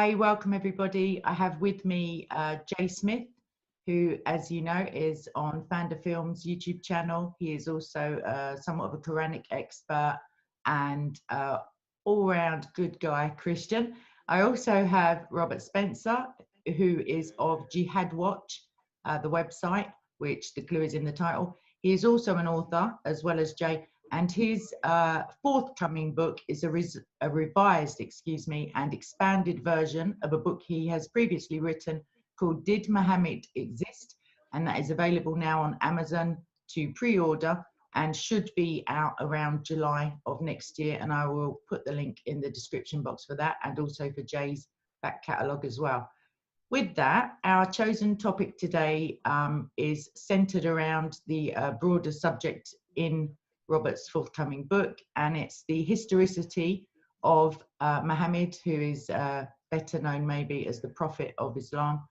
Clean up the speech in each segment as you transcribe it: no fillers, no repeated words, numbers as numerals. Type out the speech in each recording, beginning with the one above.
Hi, welcome everybody. I have with me Jay Smith, who, as you know, is on Fanda Films YouTube channel. He is also somewhat of a Quranic expert and all-round good guy Christian. I also have Robert Spencer, who is of Jihad Watch, the website, which the clue is in the title. He is also an author, as well as Jay, and his forthcoming book is a revised, and expanded version of a book he has previously written called Did Muhammad Exist? And that is available now on Amazon to pre-order and should be out around July of next year. And I will put the link in the description box for that, and also for Jay's back catalogue as well. With that, our chosen topic today is centered around the broader subject in Robert's forthcoming book, and it's the historicity of Muhammad, who is better known maybe as the Prophet of Islam.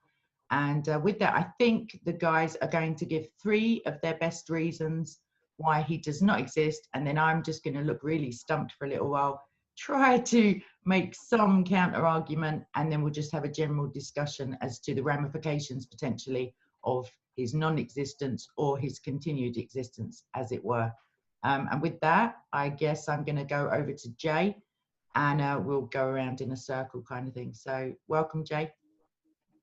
And with that, I think the guys are going to give 3 of their best reasons why he does not exist, and then I'm just going to look really stumped for a little while, try to make some counter argument, and then we'll just have a general discussion as to the ramifications potentially of his non-existence or his continued existence, as it were. And with that, I guess I'm going to go over to Jay, and we'll go around in a circle kind of thing. So welcome, Jay.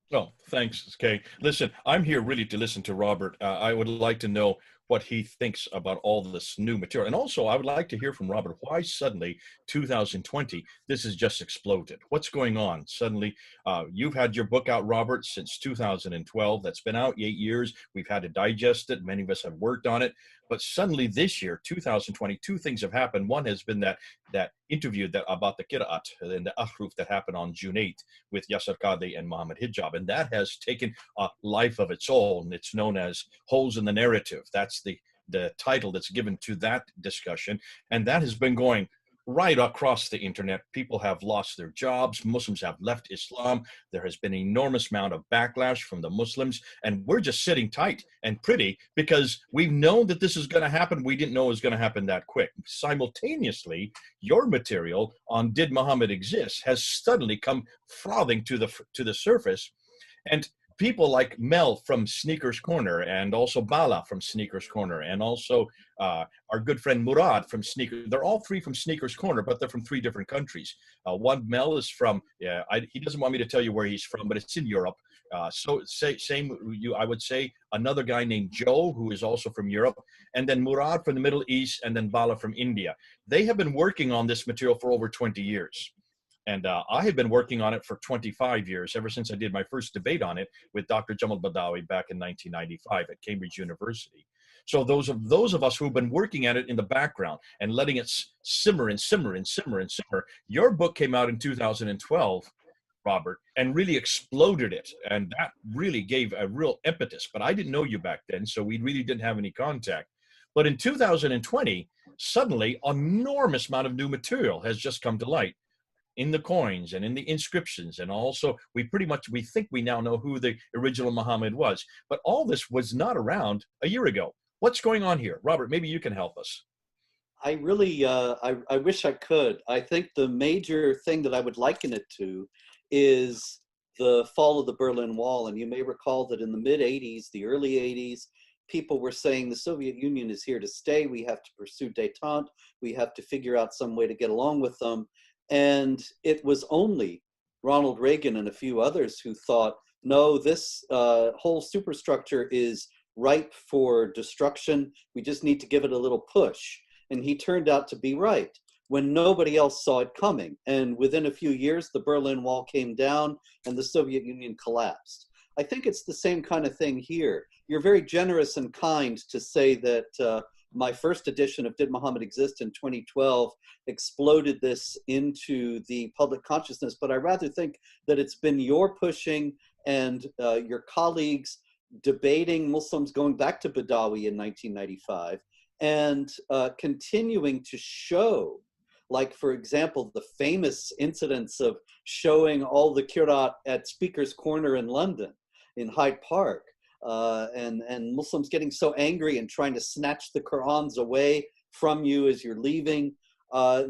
Well, thanks, Kay. Listen, I'm here really to listen to Robert. I would like to know what he thinks about all this new material. And also, I would like to hear from Robert why suddenly 2020, this has just exploded. What's going on? Suddenly, you've had your book out, Robert, since 2012. That's been out 8 years. We've had to digest it. Many of us have worked on it. But suddenly this year, 2020, 2 things have happened. One has been that interview about the Qira'at and the Ahruf that happened on June 8th with Yasser Qadhi and Mohammed Hijab. And that has taken a life of its own. It's known as Holes in the Narrative. That's the title that's given to that discussion. And that has been going right across the internet. People have lost their jobs. Muslims have left Islam. There has been an enormous amount of backlash from the Muslims. And we're just sitting tight and pretty because we've known that this is going to happen. We didn't know it was going to happen that quick. Simultaneously, your material on Did Muhammad Exist has suddenly come frothing to the surface. And people like Mel from Sneakers Corner, and also Bala from Sneakers Corner, and also our good friend Murad from Sneakers. They're all 3 from Sneakers Corner, but they're from 3 different countries. One, Mel, is from, he doesn't want me to tell you where he's from, but it's in Europe. I would say another guy named Joe, who is also from Europe, and then Murad from the Middle East, and then Bala from India. They have been working on this material for over 20 years. And I have been working on it for 25 years, ever since I did my first debate on it with Dr. Jamal Badawi back in 1995 at Cambridge University. So those of us who've been working at it in the background and letting it simmer and simmer and simmer and simmer, your book came out in 2012, Robert, and really exploded it. And that really gave a real impetus. But I didn't know you back then, so we really didn't have any contact. But in 2020, suddenly, an enormous amount of new material has just come to light in the coins and in the inscriptions. And also, we think we now know who the original Muhammad was. But all this was not around a year ago. What's going on here? Robert, maybe you can help us. I really, I wish I could. I think the major thing that I would liken it to is the fall of the Berlin Wall. And you may recall that in the mid-'80s, the early '80s, people were saying the Soviet Union is here to stay. We have to pursue détente. We have to figure out some way to get along with them. And it was only Ronald Reagan and a few others who thought, no, this whole superstructure is ripe for destruction. We just need to give it a little push. And he turned out to be right when nobody else saw it coming. And within a few years, the Berlin Wall came down and the Soviet Union collapsed. I think it's the same kind of thing here. You're very generous and kind to say that my first edition of Did Muhammad Exist in 2012 exploded this into the public consciousness, but I rather think that it's been your pushing and your colleagues debating Muslims going back to Badawi in 1995 and continuing to show, like, for example, the famous incidents of showing all the Qira'at at Speaker's Corner in London, in Hyde Park, and Muslims getting so angry and trying to snatch the Qur'ans away from you as you're leaving.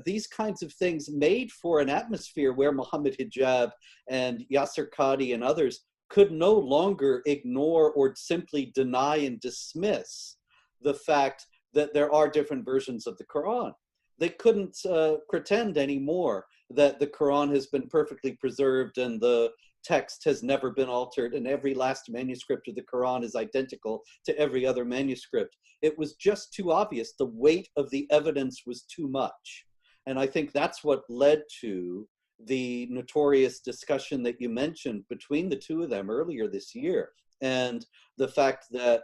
these kinds of things made for an atmosphere where Muhammad Hijab and Yasser Qadi and others could no longer ignore or simply deny and dismiss the fact that there are different versions of the Quran. They couldn't pretend anymore that the Quran has been perfectly preserved and the text has never been altered and every last manuscript of the Quran is identical to every other manuscript. It was just too obvious. The weight of the evidence was too much. And I think that's what led to the notorious discussion that you mentioned between the two of them earlier this year. And the fact that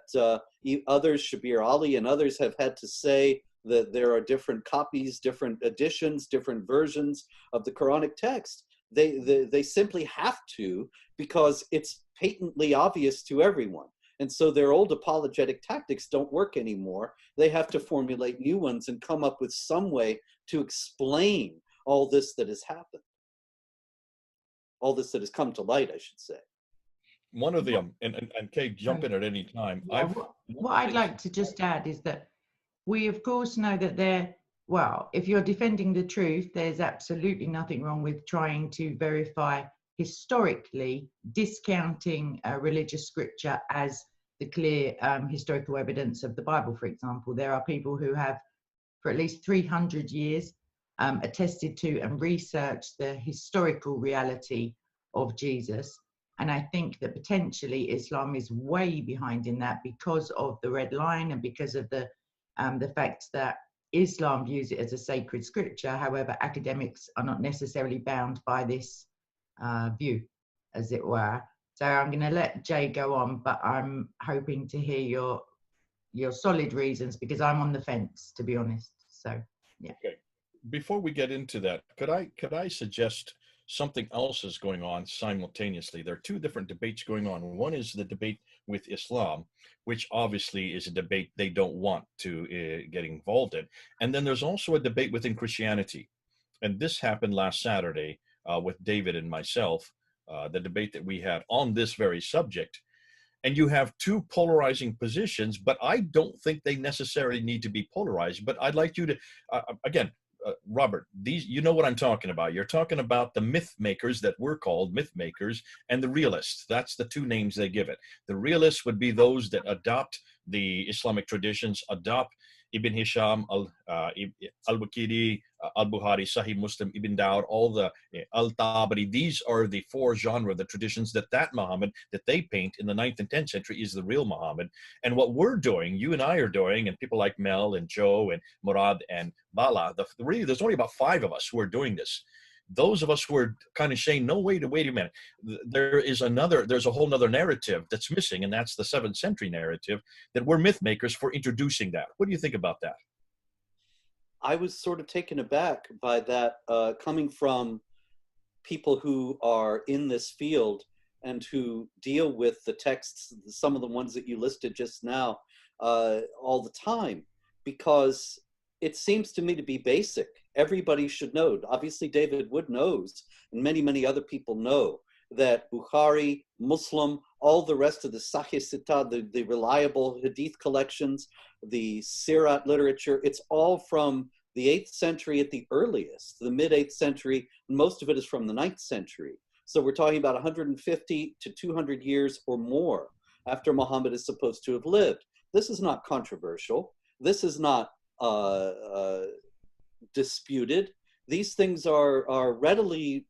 others, Shabir Ali and others, have had to say that there are different copies, different editions, different versions of the Quranic text. They simply have to, because it's patently obvious to everyone. And so their old apologetic tactics don't work anymore. They have to formulate new ones and come up with some way to explain all this that has happened. All this that has come to light, I should say. One of the, and Kate, jump in at any time. Yeah, what I'd like to just add is that we, of course, know that well, if you're defending the truth, there's absolutely nothing wrong with trying to verify historically, discounting religious scripture as the clear historical evidence of the Bible, for example. There are people who have, for at least 300 years, attested to and researched the historical reality of Jesus. And I think that potentially Islam is way behind in that because of the red line and because of the fact that Islam views it as a sacred scripture. However, academics are not necessarily bound by this view, as it were. So I'm going to let Jay go on, but I'm hoping to hear your solid reasons, because I'm on the fence, to be honest. So, yeah. Okay. Before we get into that, could I suggest something else is going on simultaneously? There are two different debates going on. One is the debate with Islam, which obviously is a debate they don't want to get involved in. And then there's also a debate within Christianity. And this happened last Saturday with David and myself, the debate that we had on this very subject. And you have two polarizing positions, but I don't think they necessarily need to be polarized. But I'd like you to, again, Robert, you know what I'm talking about. You're talking about the myth makers that we're called myth makers and the realists. That's the two names they give it. The realists would be those that adopt the Islamic traditions, adopt Ibn Hisham, Al-Bukhari, Al-Bukhari, Sahih Muslim, Ibn Dawud, all the Al-Tabari. These are the four genre, the traditions that Muhammad that they paint in the 9th and 10th century is the real Muhammad. And what we're doing, you and I are doing, and people like Mel and Joe and Murad and Bala, really, there's only about 5 of us who are doing this. Those of us who are kind of saying, no, wait a minute. There's a whole nother narrative that's missing, and that's the 7th century narrative, that we're myth makers for introducing that. What do you think about that? I was sort of taken aback by that coming from people who are in this field and who deal with the texts, some of the ones that you listed just now, all the time, because it seems to me to be basic. Everybody should know. Obviously, David Wood knows, and many, many other people know, that Bukhari, Muslim, all the rest of the Sahih Sita, the reliable Hadith collections, the Sirat literature, it's all from the 8th century at the earliest, the mid-8th century, and most of it is from the 9th century. So we're talking about 150 to 200 years or more after Muhammad is supposed to have lived. This is not controversial. This is not disputed. These things are readily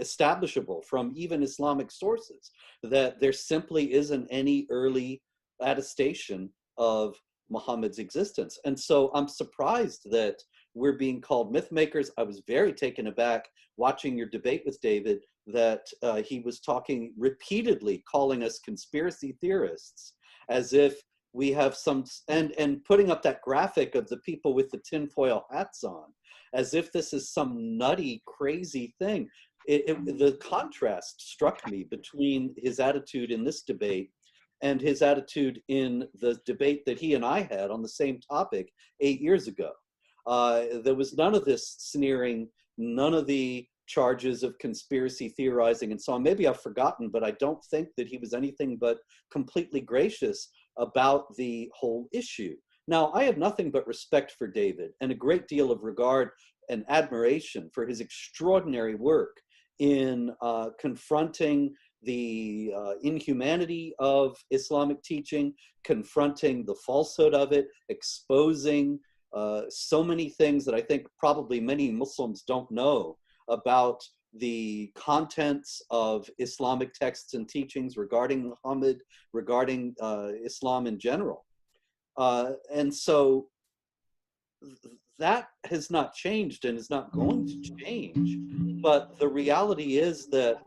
establishable from even Islamic sources, that there simply isn't any early attestation of Muhammad's existence. And so I'm surprised that we're being called myth makers. I was very taken aback watching your debate with David that he was talking repeatedly, calling us conspiracy theorists, as if we have some, and putting up that graphic of the people with the tinfoil hats on, as if this is some nutty, crazy thing. The contrast struck me between his attitude in this debate and his attitude in the debate that he and I had on the same topic 8 years ago. There was none of this sneering, none of the charges of conspiracy theorizing and so on. Maybe I've forgotten, but I don't think that he was anything but completely gracious about the whole issue. Now, I have nothing but respect for David and a great deal of regard and admiration for his extraordinary work in confronting the inhumanity of Islamic teaching, confronting the falsehood of it, exposing so many things that I think probably many Muslims don't know about the contents of Islamic texts and teachings regarding Muhammad, regarding Islam in general. And so that has not changed and is not going to change. But the reality is that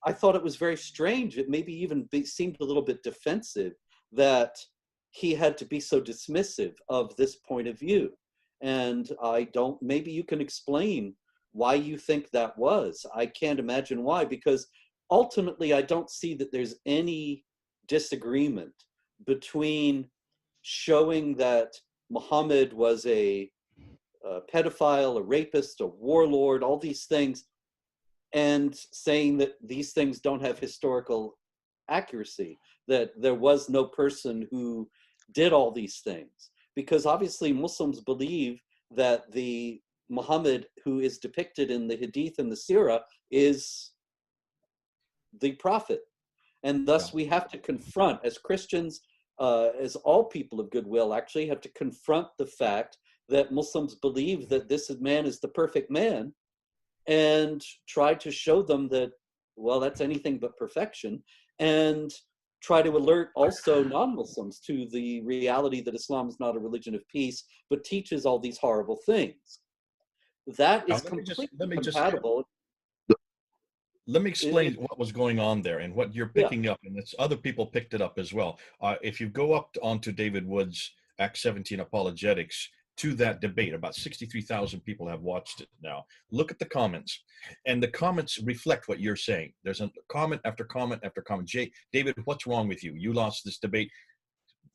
I thought it was very strange. It maybe even seemed a little bit defensive that he had to be so dismissive of this point of view. And I don't, maybe you can explain why you think that was. I can't imagine why, because ultimately I don't see that there's any disagreement between showing that Muhammad was a pedophile, a rapist, a warlord, all these things, and saying that these things don't have historical accuracy, that there was no person who did all these things. Because obviously Muslims believe that the Muhammad who is depicted in the Hadith and the Sirah is the prophet. And thus we have to confront, as Christians, as all people of goodwill actually have to confront the fact that Muslims believe that this man is the perfect man, and try to show them that, well, that's anything but perfection, and try to alert also non-Muslims to the reality that Islam is not a religion of peace, but teaches all these horrible things. That is completely compatible. Let me explain what was going on there and what you're picking up, and it's other people picked it up as well. If you go up onto David Wood's Act 17 Apologetics, to that debate, about 63,000 people have watched it now. Look at the comments, and the comments reflect what you're saying. There's a comment after comment after comment. David, what's wrong with you? You lost this debate.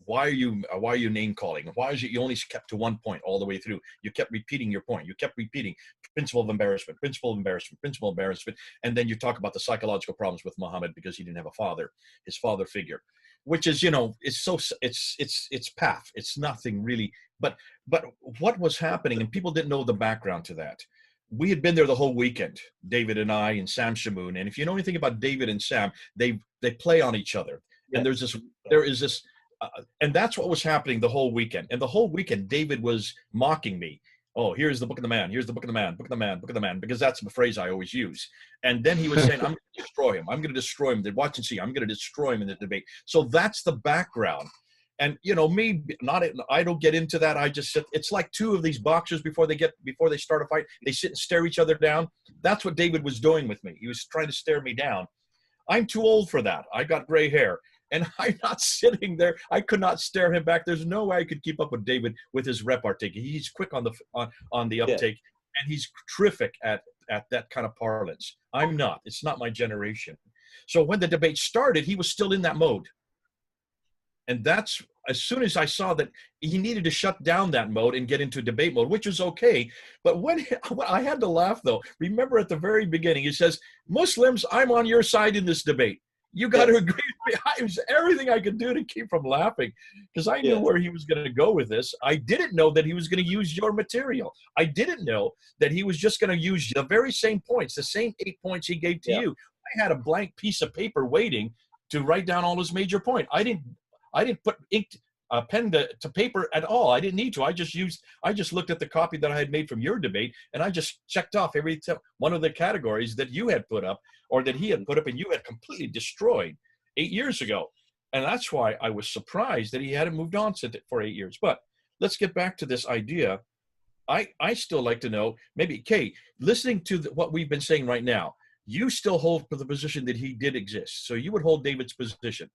Why are you name calling? Why is it you only kept to one point all the way through? You kept repeating your point. You kept repeating principle of embarrassment, principle of embarrassment, principle of embarrassment, and then you talk about the psychological problems with Muhammad because he didn't have a father, his father figure, which is, it's path. It's nothing really. But what was happening, and people didn't know the background to that. We had been there the whole weekend, David and I and Sam Shamoon. And if you know anything about David and Sam, they play on each other. And there is this, and that's what was happening the whole weekend. And the whole weekend, David was mocking me. Oh, here's the book of the man. Here's the book of the man, book of the man, book of the man, because that's the phrase I always use. And then he was saying, I'm going to destroy him. I'm going to destroy him. Watch and see. I'm going to destroy him in the debate. So that's the background. And I don't get into that. I just sit. It's like two of these boxers before they start a fight. They sit and stare each other down. That's what David was doing with me. He was trying to stare me down. I'm too old for that. I got gray hair, and I'm not sitting there. I could not stare him back. There's no way I could keep up with David with his repartee. He's quick on the uptake, and he's terrific at that kind of parlance. I'm not. It's not my generation. So when the debate started, he was still in that mode. And that's, as soon as I saw that he needed to shut down that mode and get into debate mode, which was okay. But when I had to laugh, though, remember at the very beginning, he says, Muslims, I'm on your side in this debate. You got to agree with me. It was everything I could do to keep from laughing, because I knew where he was going to go with this. I didn't know that he was going to use your material. I didn't know that he was just going to use the very same points, the same 8 points he gave to you. I had a blank piece of paper waiting to write down all his major points. I didn't put pen to paper at all. I didn't need to. I just looked at the copy that I had made from your debate, and I just checked off every one of the categories that you had put up, or that he had put up, and you had completely destroyed 8 years ago. And that's why I was surprised that he hadn't moved on for 8 years. But let's get back to this idea. I still like to know, maybe, Kay, listening to what we've been saying right now, you still hold for the position that he did exist. So you would hold David's position.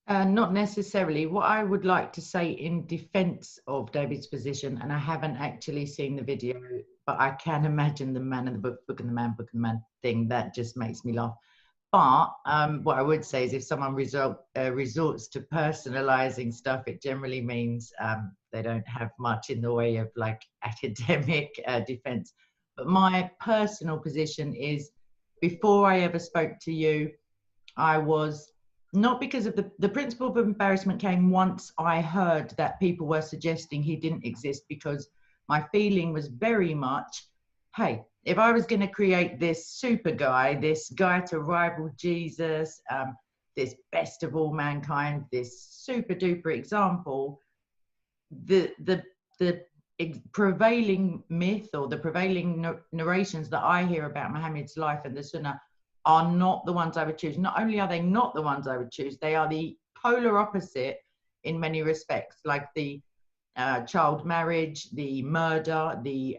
Not necessarily. What I would like to say in defense of David's position, and I haven't actually seen the video, but I can imagine the man in the book, book and the man, book and the man thing, that just makes me laugh. But what I would say is if someone resorts to personalizing stuff, it generally means they don't have much in the way of like academic defense. But my personal position is, before I ever spoke to you, I was not because of the principle of embarrassment came once I heard that people were suggesting he didn't exist, because my feeling was very much, hey, if I was going to create this super guy, this guy to rival Jesus, this best of all mankind, this super duper example, the prevailing myth or the prevailing narrations that I hear about Muhammad's life and the Sunnah are not the ones I would choose. Not only are they not the ones I would choose, they are the polar opposite in many respects, like the child marriage, the murder, the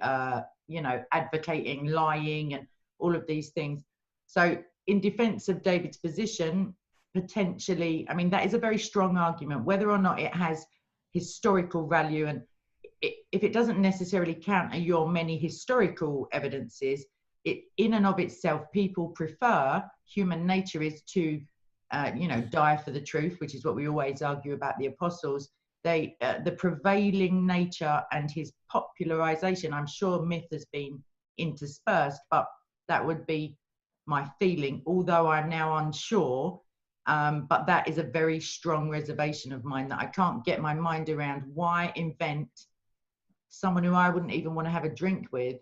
advocating lying and all of these things. So in defense of David's position, potentially, I mean, that is a very strong argument. Whether or not it has historical value, and if it doesn't necessarily counter your many historical evidences, it in and of itself, people prefer, human nature is to die for the truth, which is what we always argue about the apostles. They the prevailing nature and his popularization, I'm sure myth has been interspersed, but that would be my feeling, although I'm now unsure. But that is a very strong reservation of mine, that I can't get my mind around. Why invent someone who I wouldn't even want to have a drink with,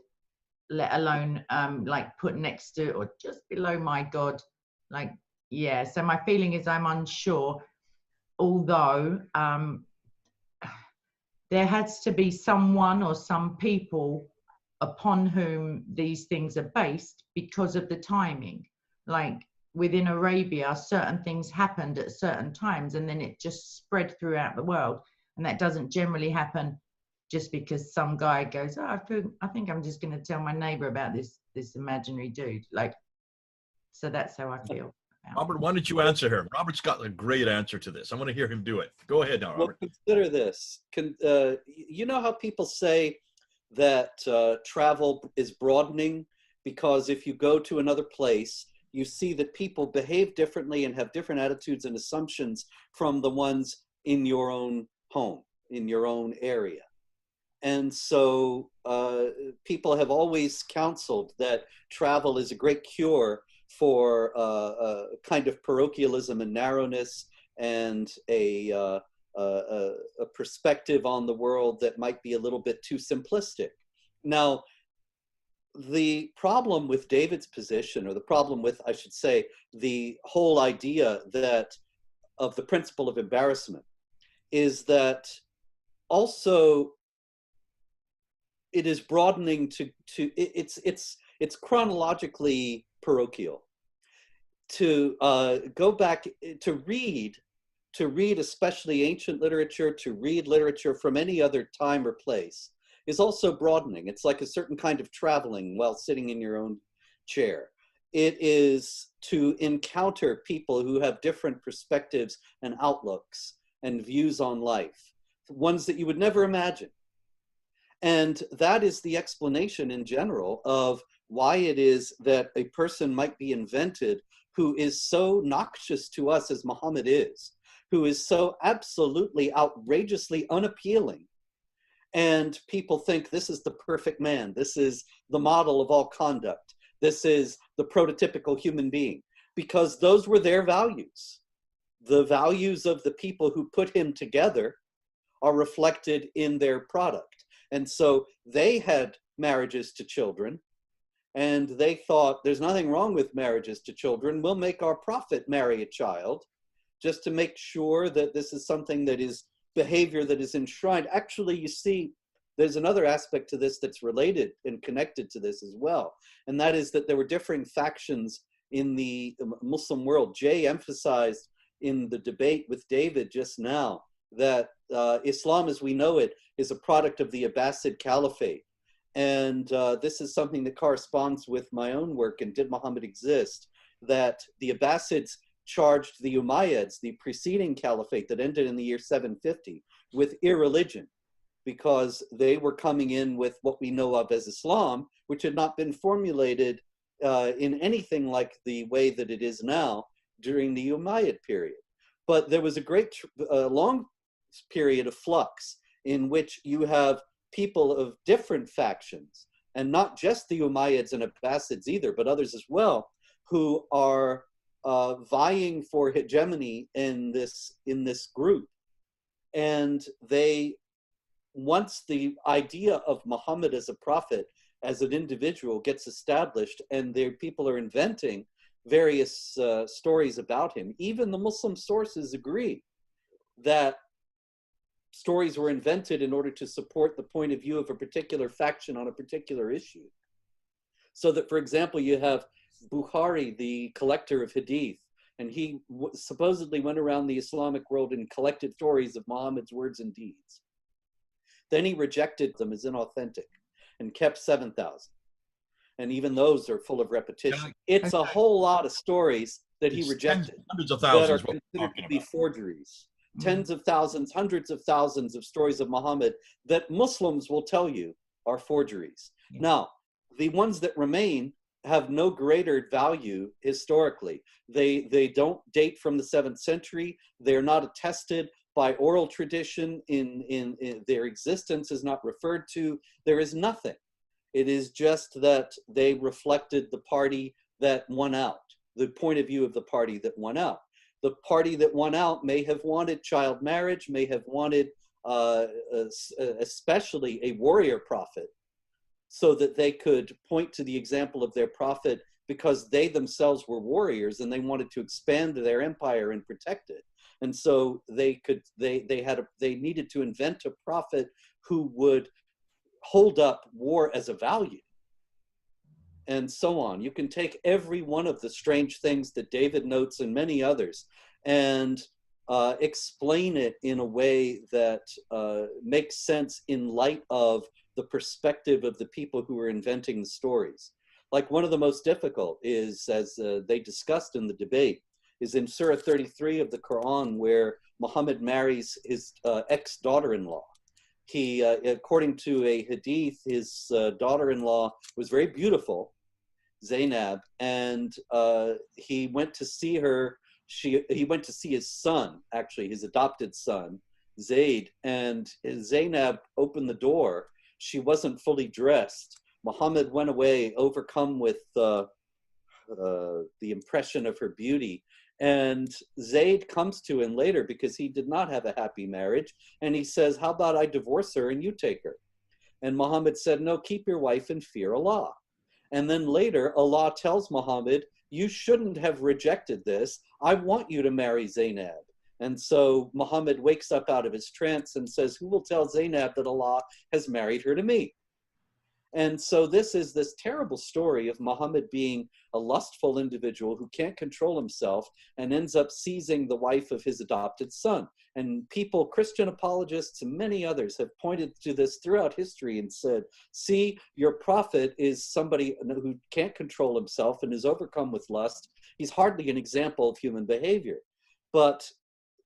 let alone like put next to or just below my God? Like, yeah, so my feeling is I'm unsure, although there has to be someone or some people upon whom these things are based because of the timing. Like within Arabia, certain things happened at certain times and then it just spread throughout the world. And that doesn't generally happen just because some guy goes, oh, I think I'm just going to tell my neighbor about this imaginary dude. Like, so that's how I feel. Robert, why don't you answer her? Robert's got a great answer to this. I want to hear him do it. Go ahead now, Robert. Well, consider this. You know how people say that travel is broadening because if you go to another place, you see that people behave differently and have different attitudes and assumptions from the ones in your own home, in your own area. And so people have always counseled that travel is a great cure for a kind of parochialism and narrowness and a perspective on the world that might be a little bit too simplistic. Now, the problem with David's position, or the problem with, I should say, the whole idea that of the principle of embarrassment, is that also it is broadening to it's chronologically parochial. To go back to read especially ancient literature, to read literature from any other time or place, is also broadening. It's like a certain kind of traveling while sitting in your own chair. It is to encounter people who have different perspectives and outlooks and views on life, ones that you would never imagine. And that is the explanation in general of why it is that a person might be invented who is so noxious to us as Muhammad is, who is so absolutely outrageously unappealing. And people think this is the perfect man. This is the model of all conduct. This is the prototypical human being, because those were their values. The values of the people who put him together are reflected in their product. And so they had marriages to children, and they thought there's nothing wrong with marriages to children. We'll make our prophet marry a child just to make sure that this is something that is behavior that is enshrined. Actually, you see, there's another aspect to this that's related and connected to this as well. And that is that there were differing factions in the Muslim world. Jay emphasized in the debate with David just now that Islam as we know it is a product of the Abbasid Caliphate. And this is something that corresponds with my own work in Did Muhammad Exist? That the Abbasids charged the Umayyads, the preceding caliphate that ended in the year 750, with irreligion, because they were coming in with what we know of as Islam, which had not been formulated in anything like the way that it is now during the Umayyad period. But there was a great long period of flux in which you have people of different factions, and not just the Umayyads and Abbasids either, but others as well, who are vying for hegemony in this group. And once the idea of Muhammad as a prophet, as an individual, gets established, and people are inventing various stories about him, even the Muslim sources agree that stories were invented in order to support the point of view of a particular faction on a particular issue. So that, for example, you have Bukhari, the collector of hadith, and he supposedly went around the Islamic world and collected stories of Muhammad's words and deeds. Then he rejected them as inauthentic and kept 7,000. And even those are full of repetition. It's a whole lot of stories that he rejected, hundreds of thousands that are considered to be forgeries. Tens of thousands, hundreds of thousands of stories of Muhammad that Muslims will tell you are forgeries. Now, the ones that remain have no greater value historically. They don't date from the 7th century. They're not attested by oral tradition. In their existence is not referred to. There is nothing. It is just that they reflected the party that won out, the point of view of the party that won out. The party that won out may have wanted child marriage, may have wanted especially a warrior prophet, so that they could point to the example of their prophet, because they themselves were warriors and they wanted to expand their empire and protect it. And so they needed to invent a prophet who would hold up war as a value, and so on. You can take every one of the strange things that David notes and many others and explain it in a way that makes sense in light of the perspective of the people who are inventing the stories. Like, one of the most difficult is, as they discussed in the debate, is in Surah 33 of the Quran, where Muhammad marries his ex-daughter-in-law. He, according to a hadith, his daughter-in-law was very beautiful, Zainab, and he went to see her. He went to see his son, actually, his adopted son, Zayd, and Zainab opened the door. She wasn't fully dressed. Muhammad went away, overcome with the impression of her beauty. And Zayd comes to him later, because he did not have a happy marriage, and he says, how about I divorce her and you take her? And Muhammad said, no, keep your wife and fear Allah. And then later, Allah tells Muhammad, you shouldn't have rejected this. I want you to marry Zainab. And so Muhammad wakes up out of his trance and says, who will tell Zainab that Allah has married her to me? And so this is this terrible story of Muhammad being a lustful individual who can't control himself and ends up seizing the wife of his adopted son. And people, Christian apologists and many others, have pointed to this throughout history and said, see, your prophet is somebody who can't control himself and is overcome with lust. He's hardly an example of human behavior. But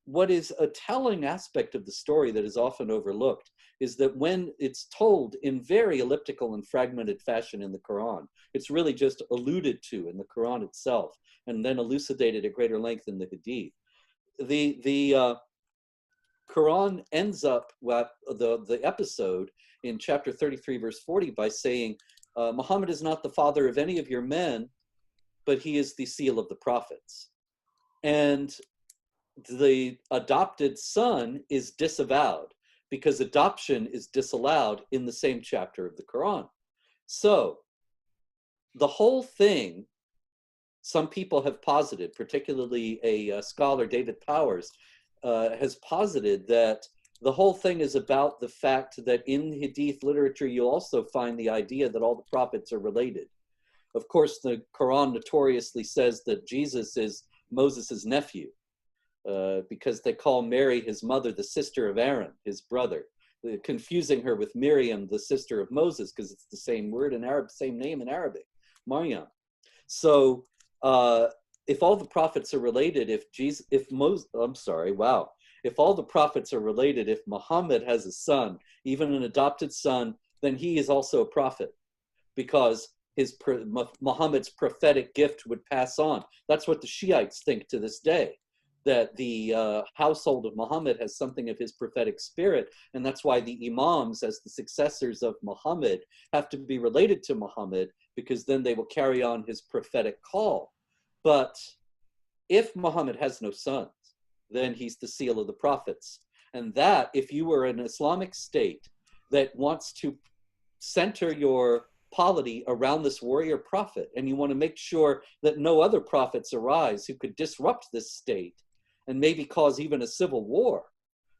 what is a telling aspect of the story that is often overlooked is that when it's told in very elliptical and fragmented fashion in the Quran, it's really just alluded to in the Quran itself and then elucidated at greater length in the Hadith. The Quran ends up with the episode in chapter 33, verse 40 by saying, Muhammad is not the father of any of your men, but he is the seal of the prophets. And the adopted son is disavowed, because adoption is disallowed in the same chapter of the Quran. So the whole thing, some people have posited, particularly a scholar, David Powers, has posited that the whole thing is about the fact that in Hadith literature, you'll also find the idea that all the prophets are related. Of course, the Quran notoriously says that Jesus is Moses' nephew, because they call Mary, his mother, the sister of Aaron, his brother, confusing her with Miriam, the sister of Moses, because it's the same word in Arab, same name in Arabic, Maryam. So if all the prophets are related, if all the prophets are related, if Muhammad has a son, even an adopted son, then he is also a prophet, because Muhammad's prophetic gift would pass on. That's what the Shiites think to this day, that the household of Muhammad has something of his prophetic spirit, and that's why the imams, as the successors of Muhammad, have to be related to Muhammad, because then they will carry on his prophetic call. But if Muhammad has no sons, then he's the seal of the prophets. And that, if you were an Islamic state that wants to center your polity around this warrior prophet, and you want to make sure that no other prophets arise who could disrupt this state and maybe cause even a civil war,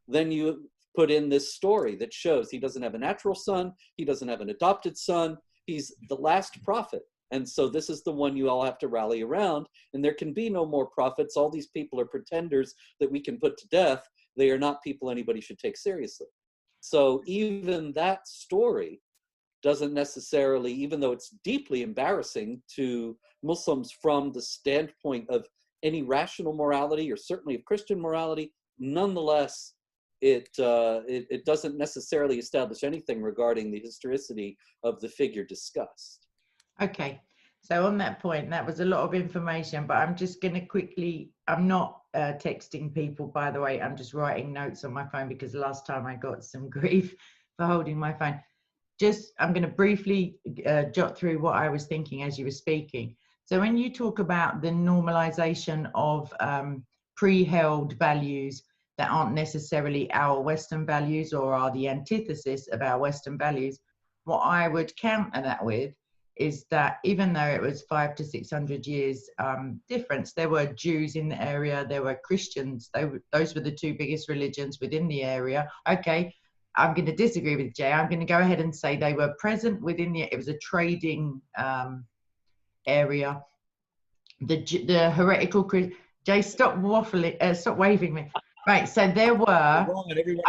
then you put in this story that shows he doesn't have a natural son, he doesn't have an adopted son, he's the last prophet. And so this is the one you all have to rally around, and there can be no more prophets. All these people are pretenders that we can put to death. They are not people anybody should take seriously. So even that story doesn't necessarily, even though it's deeply embarrassing to Muslims from the standpoint of any rational morality or certainly of Christian morality, nonetheless, it doesn't necessarily establish anything regarding the historicity of the figure discussed. Okay, so on that point, that was a lot of information, but I'm just going to quickly, I'm not texting people, by the way, I'm just writing notes on my phone because last time I got some grief for holding my phone. I'm going to briefly jot through what I was thinking as you were speaking. So when you talk about the normalization of pre-held values that aren't necessarily our Western values or are the antithesis of our Western values, what I would counter that with is that even though it was 500 to 600 years difference, there were Jews in the area, there were Christians, those were the two biggest religions within the area. Okay, I'm going to disagree with Jay. I'm going to go ahead and say they were present within it was a trading area. The heretical, Jay, stop waffling, stop waving me. Right, so there were,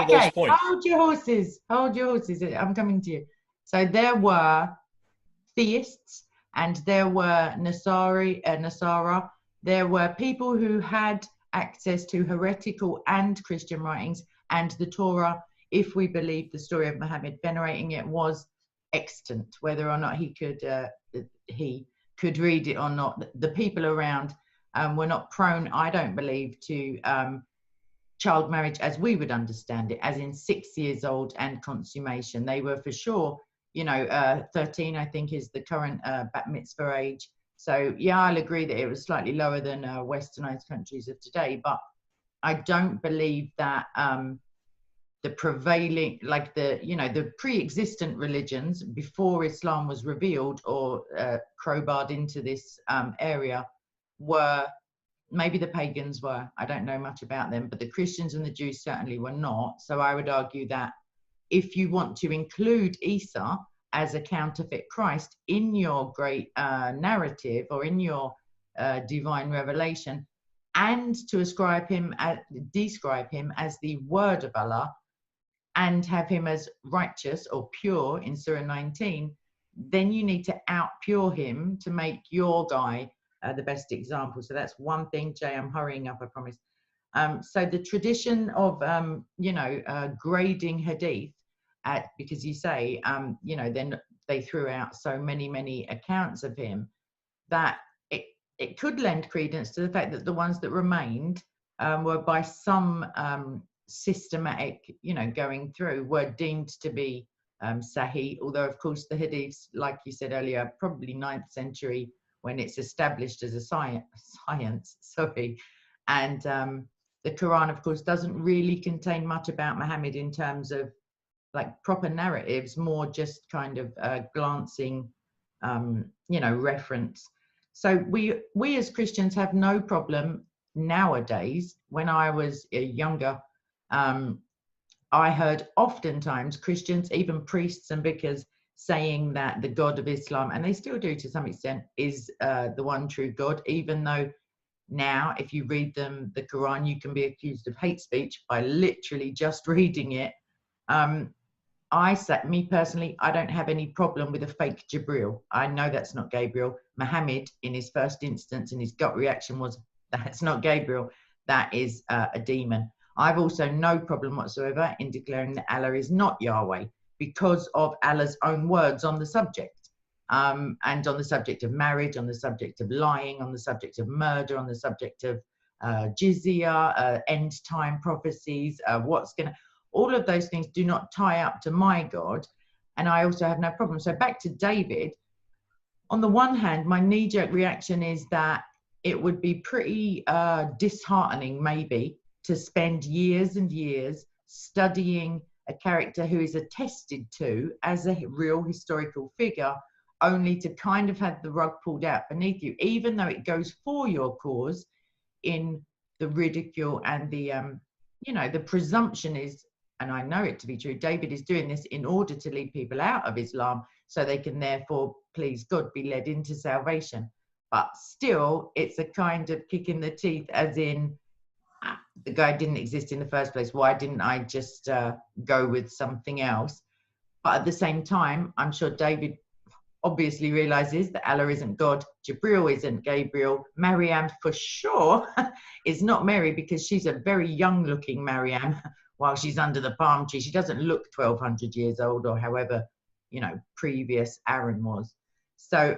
okay, hold your horses, I'm coming to you. So there were theists, and there were Nasara, there were people who had access to heretical and Christian writings, and the Torah, if we believe the story of Muhammad venerating it, was extant, whether or not he could read it or not. The people around were not prone, I don't believe, to child marriage as we would understand it, as in 6 years old and consummation. They were for sure, 13, I think, is the current bat mitzvah age. So yeah, I'll agree that it was slightly lower than westernized countries of today, but I don't believe that the prevailing, like the pre-existent religions before Islam was revealed or crowbarred into this area were, maybe the pagans were, I don't know much about them, but the Christians and the Jews certainly were not. So I would argue that if you want to include Isa as a counterfeit Christ in your great narrative or in your divine revelation, and to describe him as the word of Allah, and have him as righteous or pure in Surah 19, then you need to out-pure him to make your guy the best example. So that's one thing. Jay, I'm hurrying up, I promise. So the tradition of, grading hadith, because you say, then they threw out so many accounts of him, that it could lend credence to the fact that the ones that remained were by some systematic, going through, were deemed to be sahih, although of course the hadiths, like you said earlier, probably 9th century when it's established as a science, sorry. And the Quran, of course, doesn't really contain much about Muhammad in terms of like proper narratives, more just kind of glancing, reference. So we as Christians have no problem nowadays. When I was younger, I heard oftentimes Christians, even priests and vicars, saying that the God of Islam, and they still do to some extent, is the one true God, even though now, if you read the Quran, you can be accused of hate speech by literally just reading it. Me personally, I don't have any problem with a fake Jibril. I know that's not Gabriel. Muhammad, in his first instance, in his gut reaction was, that's not Gabriel, that is a demon. I've also no problem whatsoever in declaring that Allah is not Yahweh, because of Allah's own words on the subject, and on the subject of marriage, on the subject of lying, on the subject of murder, on the subject of jizya, end time prophecies, all of those things do not tie up to my God, and I also have no problem. So back to David, on the one hand, my knee-jerk reaction is that it would be pretty disheartening, maybe, to spend years and years studying a character who is attested to as a real historical figure, only to kind of have the rug pulled out beneath you, even though it goes for your cause in the ridicule and the, you know, the presumption is, and I know it to be true, David is doing this in order to lead people out of Islam so they can therefore, please God, be led into salvation. But still, it's a kind of kick in the teeth, as in, the guy didn't exist in the first place. Why didn't I just go with something else? But at the same time, I'm sure David obviously realizes that Allah isn't God, Jibril isn't Gabriel, Maryam for sure is not Mary, because she's a very young looking Maryam while she's under the palm tree. She doesn't look 1200 years old, or however, you know, previous Aaron was. So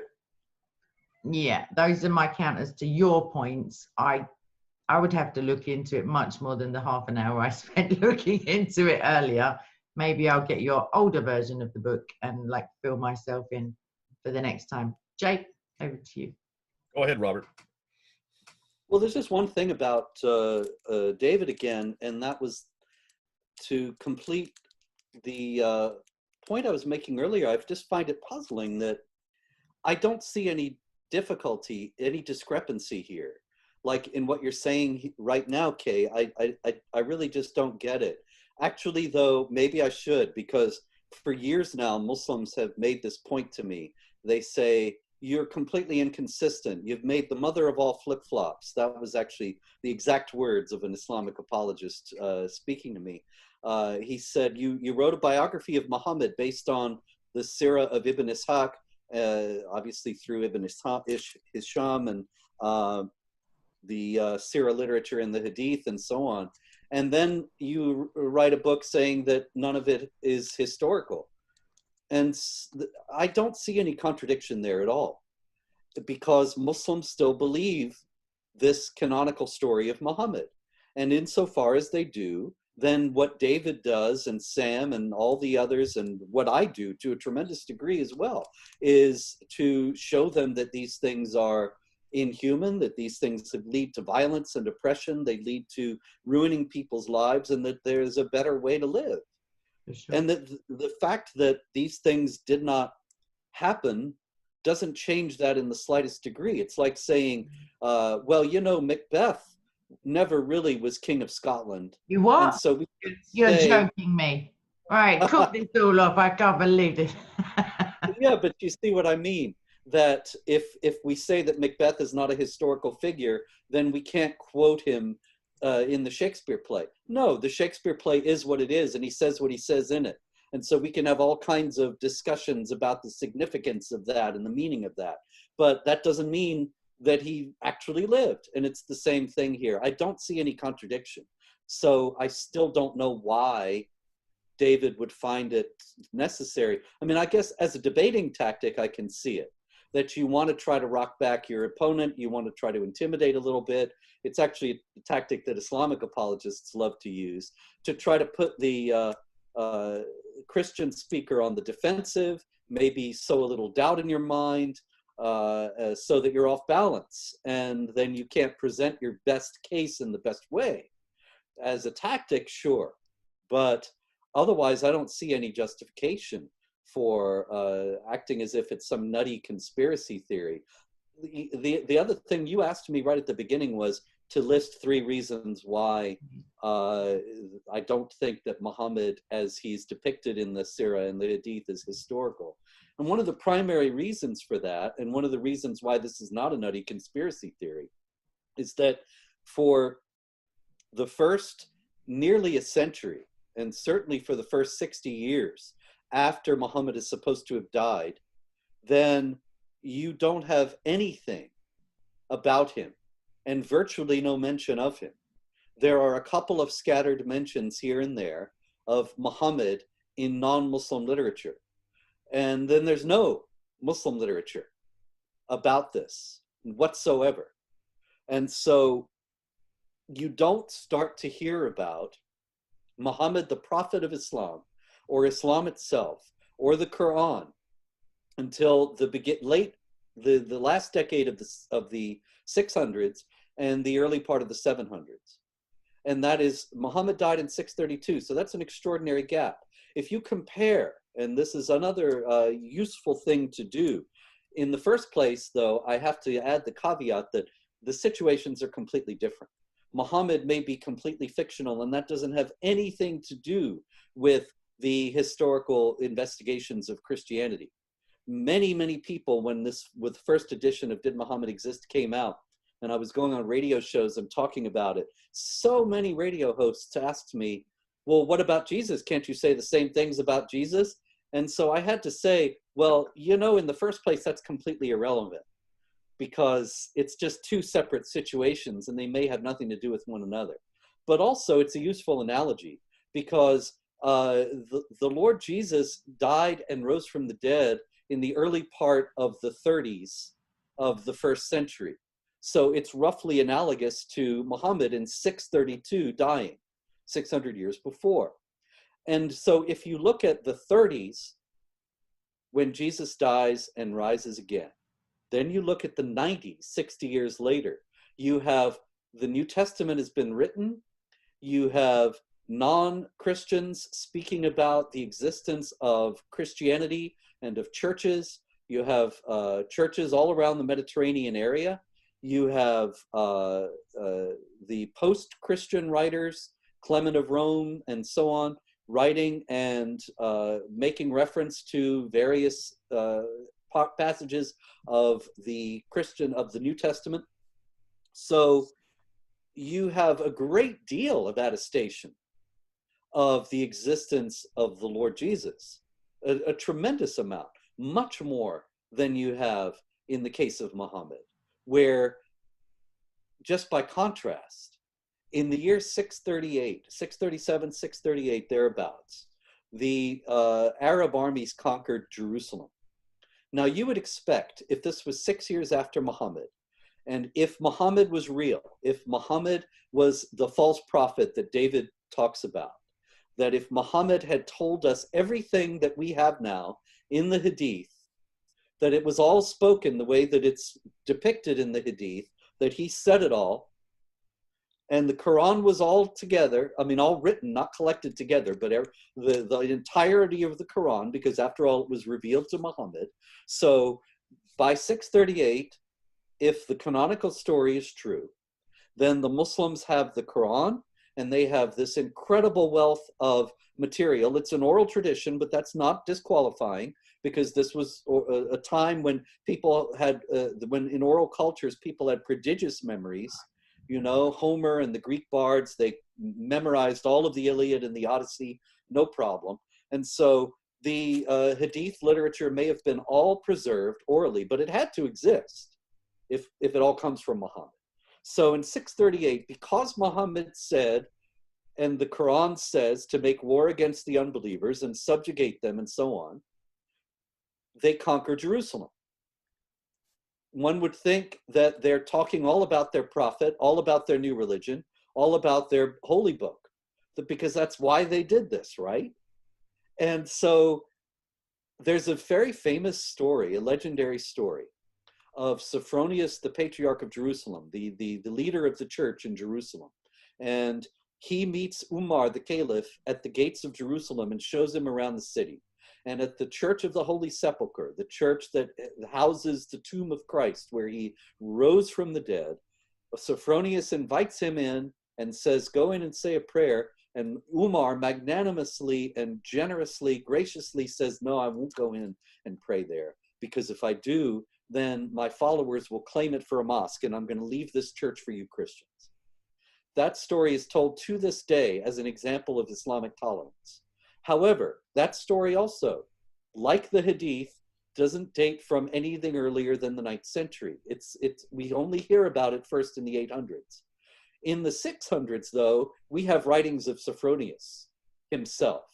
yeah, those are my counters to your points. I would have to look into it much more than the half an hour I spent looking into it earlier. Maybe I'll get your older version of the book and like fill myself in for the next time. Jake, over to you. Go ahead, Robert. Well, there's just one thing about David again, and that was to complete the point I was making earlier. I just find it puzzling that I don't see any difficulty, any discrepancy here. Like in what you're saying right now, Kay, I really just don't get it. Actually, though, maybe I should, because for years now, Muslims have made this point to me. They say, you're completely inconsistent. You've made the mother of all flip-flops. That was actually the exact words of an Islamic apologist speaking to me. He said, you wrote a biography of Muhammad based on the Sirah of Ibn Ishaq, obviously through Ibn Hisham and the Sirah literature and the Hadith and so on. And then you write a book saying that none of it is historical. And I don't see any contradiction there at all, because Muslims still believe this canonical story of Muhammad. And insofar as they do, then what David does and Sam and all the others, and what I do to a tremendous degree as well, is to show them that these things are inhuman, that these things lead to violence and oppression, they lead to ruining people's lives, and that there's a better way to live. Sure. And that the fact that these things did not happen doesn't change that in the slightest degree. It's like saying, well, you know, Macbeth never really was king of Scotland. You what? And so you're joking me. All right, cook this all off. I can't believe this. Yeah, but you see what I mean? That if we say that Macbeth is not a historical figure, then we can't quote him in the Shakespeare play. No, the Shakespeare play is what it is, and he says what he says in it. And so we can have all kinds of discussions about the significance of that and the meaning of that. But that doesn't mean that he actually lived. And it's the same thing here. I don't see any contradiction. So I still don't know why David would find it necessary. I mean, I guess as a debating tactic, I can see it. That you want to try to rock back your opponent, you want to try to intimidate a little bit. It's actually a tactic that Islamic apologists love to use, to try to put the Christian speaker on the defensive, maybe sow a little doubt in your mind, so that you're off balance, and then you can't present your best case in the best way. As a tactic, sure, but otherwise I don't see any justification for acting as if it's some nutty conspiracy theory. The other thing you asked me right at the beginning was to list 3 reasons why I don't think that Muhammad, as he's depicted in the Sirah and the Hadith, is historical. And one of the primary reasons for that, and one of the reasons why this is not a nutty conspiracy theory, is that for the first nearly a century, and certainly for the first 60 years after Muhammad is supposed to have died, then you don't have anything about him and virtually no mention of him. There are a couple of scattered mentions here and there of Muhammad in non-Muslim literature. And then there's no Muslim literature about this whatsoever. And so you don't start to hear about Muhammad, the prophet of Islam, or Islam itself, or the Quran, until the late the last decade of the 600s and the early part of the 700s. And that is, Muhammad died in 632, so that's an extraordinary gap. If you compare, and this is another useful thing to do, in the first place, though, I have to add the caveat that the situations are completely different. Muhammad may be completely fictional, and that doesn't have anything to do with the historical investigations of Christianity. Many, many people, when this, with first edition of Did Muhammad Exist came out, and I was going on radio shows and talking about it, so many radio hosts asked me, well, what about Jesus? Can't you say the same things about Jesus? And so I had to say, well, you know, in the first place, that's completely irrelevant, because it's just two separate situations and they may have nothing to do with one another. But also it's a useful analogy, because the Lord Jesus died and rose from the dead in the early part of the 30s of the first century. So it's roughly analogous to Muhammad in 632 dying, 600 years before. And so if you look at the 30s, when Jesus dies and rises again, then you look at the 90s, 60 years later, you have the New Testament has been written, you have non-Christians speaking about the existence of Christianity and of churches, you have churches all around the Mediterranean area, you have the post-Christian writers, Clement of Rome and so on, writing and making reference to various passages of the New Testament. So you have a great deal of attestation of the existence of the Lord Jesus, a tremendous amount, much more than you have in the case of Muhammad, where, just by contrast, in the year 638, 637, 638, thereabouts, the Arab armies conquered Jerusalem. Now, you would expect, if this was 6 years after Muhammad, and if Muhammad was real, if Muhammad was the false prophet that David talks about, that if Muhammad had told us everything that we have now in the Hadith, that it was all spoken the way that it's depicted in the Hadith, that he said it all, and the Quran was all together, I mean, all written, not collected together, but the entirety of the Quran, because after all, it was revealed to Muhammad. So by 638, if the canonical story is true, then the Muslims have the Quran, and they have this incredible wealth of material. It's an oral tradition, but that's not disqualifying, because this was a time when people had, when in oral cultures, people had prodigious memories. You know, Homer and the Greek bards, they memorized all of the Iliad and the Odyssey, no problem. And so the Hadith literature may have been all preserved orally, but it had to exist if it all comes from Muhammad. So in 638, because Muhammad said, and the Quran says, to make war against the unbelievers and subjugate them and so on, they conquer Jerusalem. One would think that they're talking all about their prophet, all about their new religion, all about their holy book, because that's why they did this, right? And so there's a very famous story, a legendary story, of Sophronius, the Patriarch of Jerusalem, the leader of the church in Jerusalem. And he meets Umar, the Caliph, at the gates of Jerusalem and shows him around the city. And at the Church of the Holy Sepulchre, the church that houses the tomb of Christ, where he rose from the dead, Sophronius invites him in and says, go in and say a prayer. And Umar magnanimously and generously, graciously says, no, I won't go in and pray there, because if I do, then my followers will claim it for a mosque, and I'm going to leave this church for you Christians. That story is told to this day as an example of Islamic tolerance. However, that story also, like the Hadith, doesn't date from anything earlier than the 9th century. We only hear about it first in the 800s. In the 600s, though, we have writings of Sophronius himself.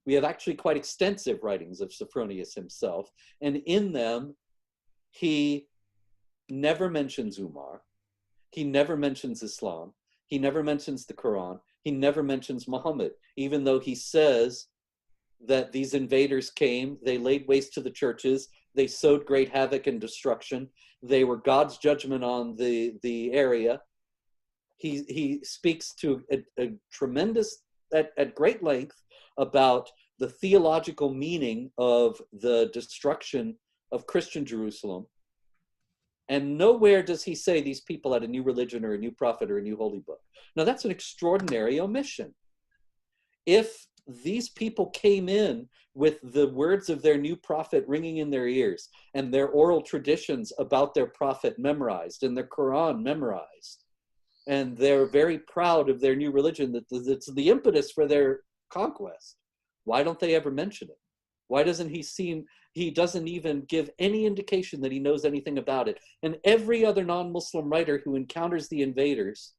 We have actually quite extensive writings of Sophronius himself, and in them, he never mentions Umar, he never mentions Islam, he never mentions the Quran, he never mentions Muhammad, even though he says that these invaders came, they laid waste to the churches, They sowed great havoc and destruction. They were God's judgment on the area. He speaks to a tremendous, at great length, about the theological meaning of the destruction of Christian Jerusalem. And nowhere does he say these people had a new religion or a new prophet or a new holy book. Now, that's an extraordinary omission. If these people came in with the words of their new prophet ringing in their ears and their oral traditions about their prophet memorized and their Quran memorized, and they're very proud of their new religion, that it's the impetus for their conquest, why don't they ever mention it? Why doesn't he doesn't even give any indication that he knows anything about it? And every other non-Muslim writer who encounters the invaders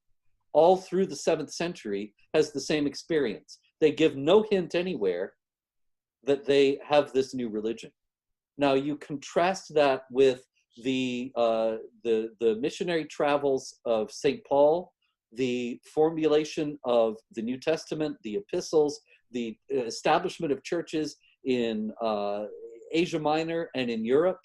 all through the 7th century has the same experience. They give no hint anywhere that they have this new religion. Now you contrast that with the missionary travels of St. Paul, the formulation of the New Testament, the epistles, the establishment of churches in Asia Minor and in Europe.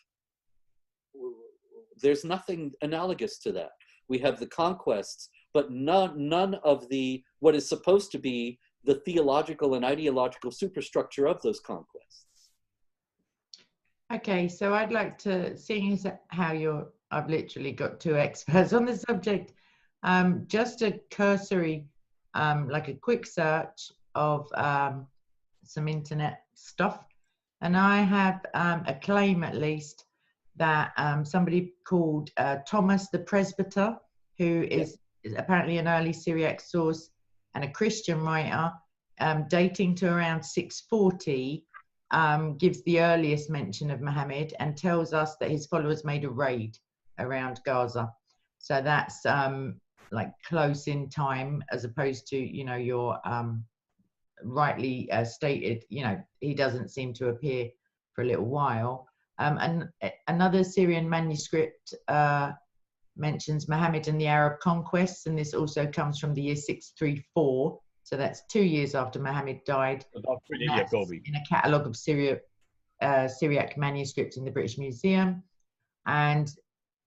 There's nothing analogous to that. We have the conquests, but none of the what is supposed to be the theological and ideological superstructure of those conquests. Okay, so I'd like to, seeing as how I've literally got 2 experts on the subject, just a cursory, like a quick search of some internet stuff. And I have a claim, at least, that somebody called Thomas the Presbyter, who is apparently an early Syriac source and a Christian writer, dating to around 640, gives the earliest mention of Muhammad and tells us that his followers made a raid around Gaza. So that's like close in time, as opposed to, your rightly stated, he doesn't seem to appear for a little while. And another Syrian manuscript mentions Muhammad and the Arab conquests, and this also comes from the year 634. So that's 2 years after Muhammad died. In a catalogue of Syriac manuscripts in the British Museum. And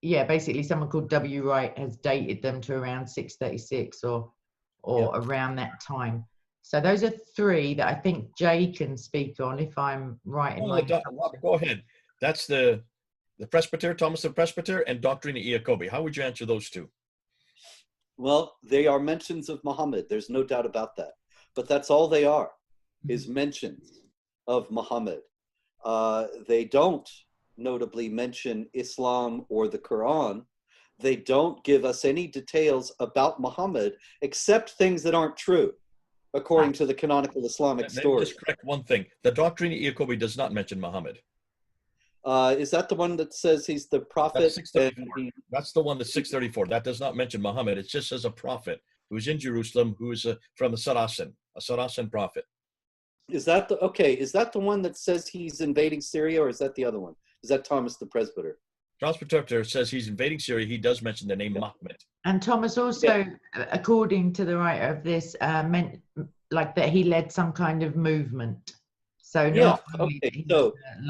yeah, basically someone called W. Wright has dated them to around 636 or around that time. So those are 3 that I think Jay can speak on, if I'm right in my... Go ahead. That's the presbyter, Thomas the Presbyter, and Doctrine of Iacobi. How would you answer those 2? Well, they are mentions of Muhammad. There's no doubt about that. But that's all they are, is mentions of Muhammad. They don't notably mention Islam or the Quran. They don't give us any details about Muhammad except things that aren't true, according to the canonical Islamic story. Just correct one thing. The Doctrine of Iacobi does not mention Muhammad. Is that the one that says he's the prophet? That's 634. That's the one that's 634. That does not mention Muhammad. It just says a prophet who is in Jerusalem, who is from the Saracen, a Saracen prophet. Is that the one that says he's invading Syria, or is that the other one? Is that Thomas the Presbyter? Thomas the Presbyter says he's invading Syria. He does mention the name Muhammad. And Thomas also, according to the writer of this, meant like that he led some kind of movement. So so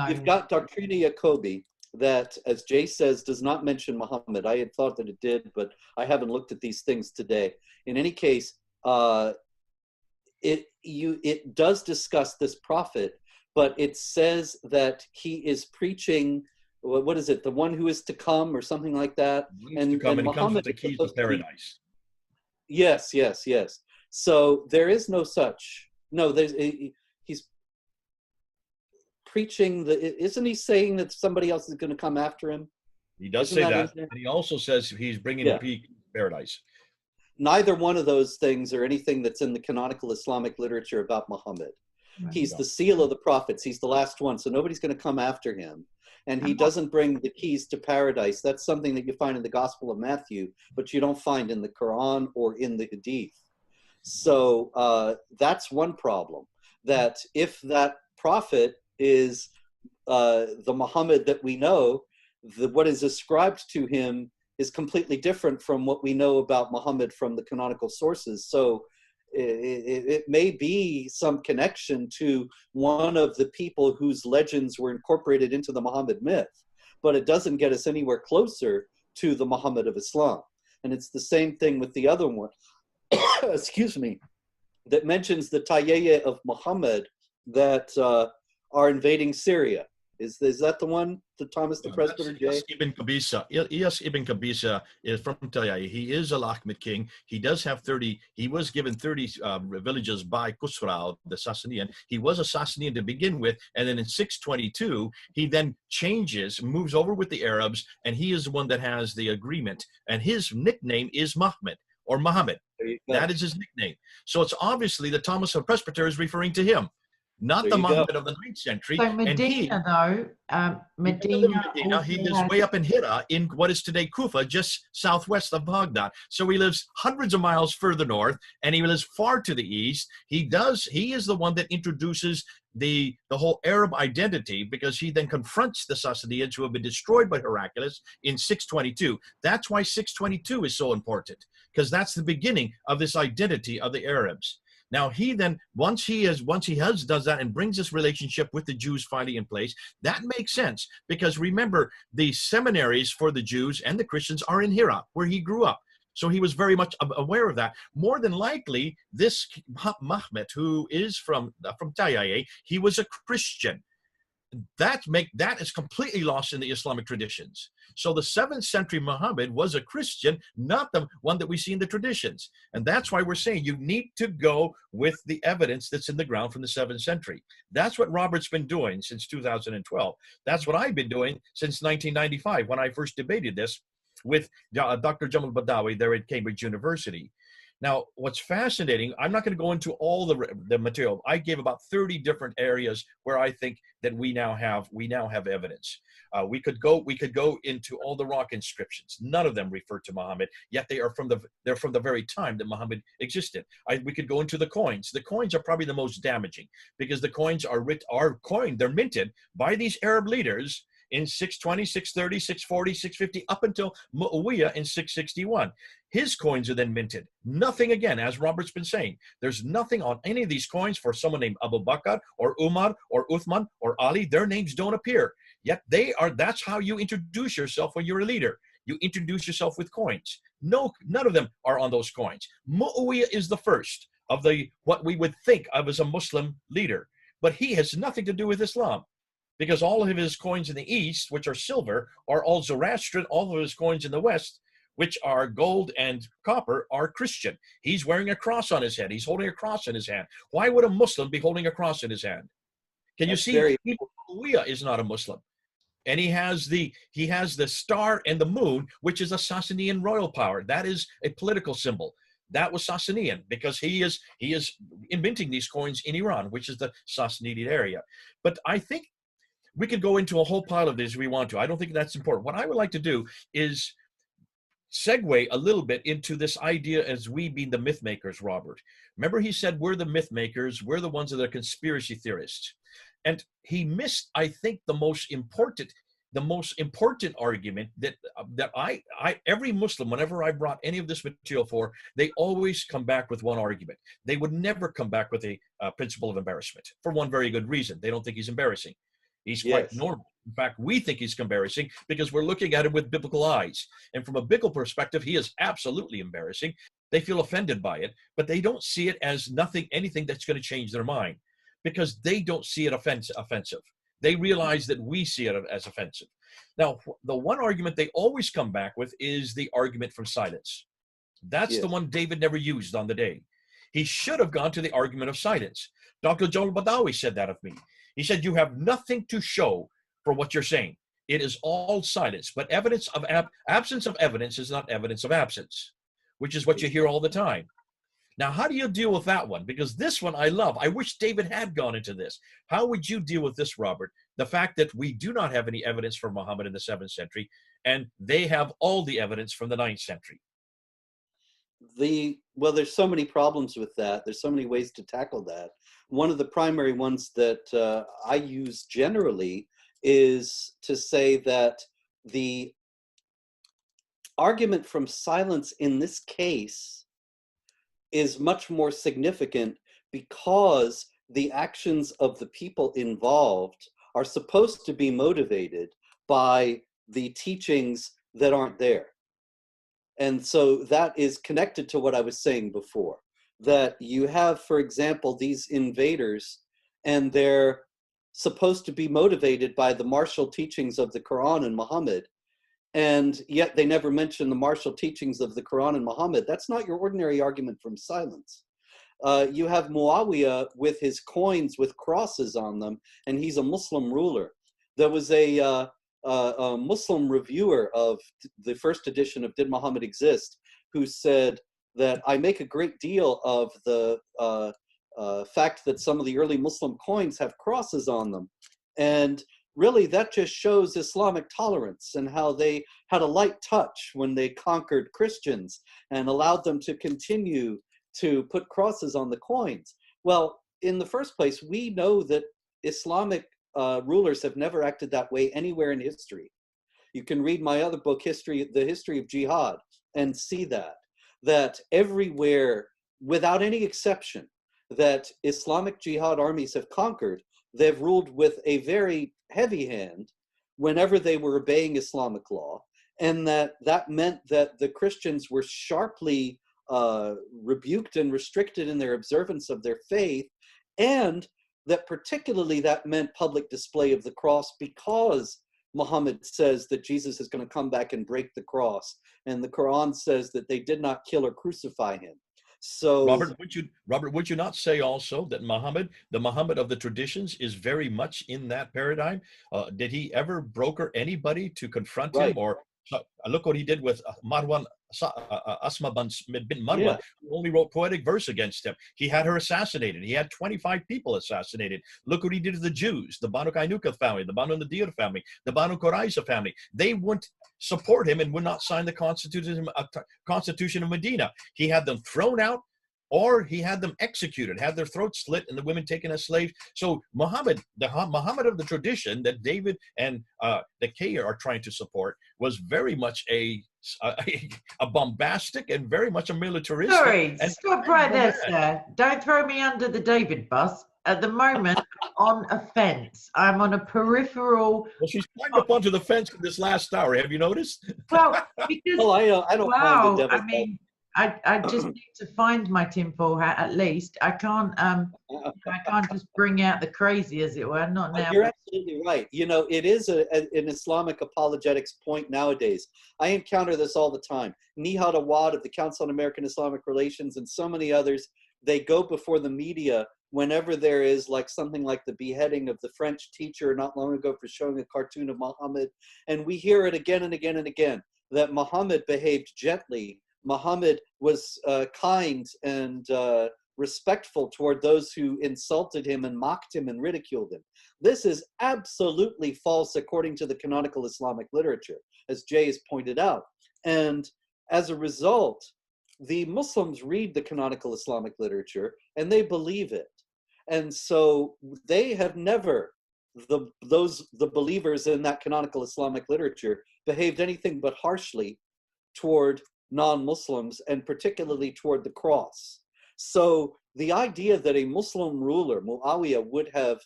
you've got Doctrina Iacobi that, as Jay says, does not mention Muhammad. I had thought that it did, but I haven't looked at these things today. In any case, it does discuss this prophet, but it says that he is preaching, what is it, the one who is to come or something like that? And he comes with the keys of paradise. Yes. So there is no such. No, he's preaching isn't he saying that somebody else is going to come after him? He does say that, and he also says he's bringing the keys of paradise. Neither one of those things are anything that's in the canonical Islamic literature about Muhammad. Right. He's the seal of the prophets. He's the last one, so nobody's going to come after him. And he doesn't bring the keys to paradise. That's something that you find in the Gospel of Matthew, but you don't find in the Quran or in the Hadith. So that's one problem, that if that prophet is the Muhammad that we know, what is ascribed to him is completely different from what we know about Muhammad from the canonical sources. So it may be some connection to one of the people whose legends were incorporated into the Muhammad myth, but it doesn't get us anywhere closer to the Muhammad of Islam. And it's the same thing with the other one, excuse me, that mentions the Tayyeh of Muhammad that are invading Syria. Is that the one, the Thomas the Presbyter J? Iyas ibn Qabisa. Iyas ibn Qabisa is from Tayyeh. He is a Lakhmid king. He does have 30, he was given 30 villages by Khusrau, the Sassanian. He was a Sassanian to begin with, and then in 622, he then changes, moves over with the Arabs, and he is the one that has the agreement. And his nickname is Muhammad, or Muhammad. That is his nickname. So it's obviously that Thomas the Presbyter is referring to him, not the Muhammad of the 9th century. So Medina, Medina he lives way up in Hira, in what is today Kufa, just southwest of Baghdad. So he lives hundreds of miles further north, and he lives far to the east. He is the one that introduces the whole Arab identity, because he then confronts the Sassanians who have been destroyed by Heraclius in 622. That's why 622 is so important, because that's the beginning of this identity of the Arabs. Now he then, once he does that and brings this relationship with the Jews finally in place, that makes sense, because remember, the seminaries for the Jews and the Christians are in Hira, where he grew up. So he was very much aware of that. More than likely, this Mahmet, who is from Tayyeh, he was a Christian. That is completely lost in the Islamic traditions. So the 7th century Muhammad was a Christian, not the one that we see in the traditions. And that's why we're saying you need to go with the evidence that's in the ground from the 7th century. That's what Robert's been doing since 2012. That's what I've been doing since 1995, when I first debated this with Dr. Jamal Badawi there at Cambridge University. Now, what's fascinating, I'm not going to go into all the material. I gave about 30 different areas where I think that we now have evidence. We could go into all the rock inscriptions. None of them refer to Muhammad, yet they're from the very time that Muhammad existed. We could go into the coins. The coins are probably the most damaging, because the coins they're minted by these Arab leaders in 620, 630, 640, 650, up until Muawiyah in 661. His coins are then minted. Nothing, again, as Robert's been saying, there's nothing on any of these coins for someone named Abu Bakr or Umar or Uthman or Ali. Their names don't appear. Yet that's how you introduce yourself when you're a leader. You introduce yourself with coins. No, none of them are on those coins. Muawiyah is the first of what we would think of as a Muslim leader, but he has nothing to do with Islam, because all of his coins in the east, which are silver, are all Zoroastrian. All of his coins in the west, which are gold and copper, are Christian. He's wearing a cross on his head. He's holding a cross in his hand. Why would a Muslim be holding a cross in his hand? Can you see? Muawiyah is not a Muslim. And he has the star and the moon, which is a Sassanian royal power. That is a political symbol. That was Sassanian, because he is minting these coins in Iran, which is the Sassanid area. But I think we could go into a whole pile of this if we want to. I don't think that's important. What I would like to do is segue a little bit into this idea as we being the myth makers, Robert. Remember, he said we're the myth makers, we're the ones that are conspiracy theorists. And he missed, I think, the most important argument that every Muslim, whenever I brought any of this material for, they always come back with one argument. They would never come back with a principle of embarrassment, for one very good reason. They don't think he's embarrassing. He's quite normal. In fact, we think he's embarrassing because we're looking at him with biblical eyes. And from a biblical perspective, he is absolutely embarrassing. They feel offended by it, but they don't see it as anything that's going to change their mind, because they don't see it offensive. They realize that we see it as offensive. Now, the one argument they always come back with is the argument from silence. That's the one David never used on the day. He should have gone to the argument of silence. Dr. Joel Badawi said that of me. He said, you have nothing to show for what you're saying. It is all silence. But absence of evidence is not evidence of absence, which is what you hear all the time. Now, how do you deal with that one? Because this one I love. I wish David had gone into this. How would you deal with this, Robert? The fact that we do not have any evidence for Muhammad in the 7th century, and they have all the evidence from the 9th century. Well, there's so many problems with that. There's so many ways to tackle that. One of the primary ones that I use generally is to say that the argument from silence in this case is much more significant because the actions of the people involved are supposed to be motivated by the teachings that aren't there. And so that is connected to what I was saying before, that you have, for example, these invaders, and they're supposed to be motivated by the martial teachings of the Quran and Muhammad, and yet they never mention the martial teachings of the Quran and Muhammad. That's not your ordinary argument from silence. You have Muawiyah with his coins with crosses on them, and he's a Muslim ruler. There was a Muslim reviewer of the first edition of Did Muhammad Exist who said that I make a great deal of the fact that some of the early Muslim coins have crosses on them. And really, that just shows Islamic tolerance and how they had a light touch when they conquered Christians and allowed them to continue to put crosses on the coins. Well, in the first place, we know that Islamic rulers have never acted that way anywhere in history. You can read my other book, The History of Jihad, and see that everywhere, without any exception, that Islamic jihad armies have conquered, they've ruled with a very heavy hand whenever they were obeying Islamic law, and that meant that the Christians were sharply rebuked and restricted in their observance of their faith, and that particularly that meant public display of the cross, because Muhammad says that Jesus is going to come back and break the cross, and the Quran says that they did not kill or crucify him. So Robert, would you not say also that Muhammad, the Muhammad of the traditions, is very much in that paradigm? Did he ever broker anybody to confront him? Or look what he did with Marwan, Asma bin Marwan, who only wrote poetic verse against him. He had her assassinated. He had 25 people assassinated. Look what he did to the Jews, the Banu Kainuka family, the Banu Nadir family, the Banu Quraiza family. They wouldn't support him and would not sign the Constitution of Medina. He had them thrown out, or he had them executed, had their throats slit, and the women taken as slaves. So Muhammad, the Muhammad of the tradition that David and the Kay are trying to support, was very much a bombastic and very much a militaristic. Sorry, stop right there, sir. Don't throw me under the David bus. At the moment, on a fence. I'm on a peripheral. Well, she's climbed up onto the fence in this last hour. Have you noticed? Well, because I don't mind the I mean, I just need to find my tinfoil hat at least. I can't just bring out the crazy, as it were. Not now. You're absolutely right. You know, it is an Islamic apologetics point nowadays. I encounter this all the time. Nihad Awad of the Council on American Islamic Relations and so many others, they go before the media whenever there is like something like the beheading of the French teacher not long ago for showing a cartoon of Muhammad. And we hear it again and again and again, that Muhammad behaved gently. Muhammad was kind and respectful toward those who insulted him and mocked him and ridiculed him. This is absolutely false according to the canonical Islamic literature, as Jay has pointed out. And as a result, the Muslims read the canonical Islamic literature and they believe it. And so they have never, the believers in that canonical Islamic literature, behaved anything but harshly toward non-Muslims, and particularly toward the cross. So the idea that a Muslim ruler, Muawiyah, would have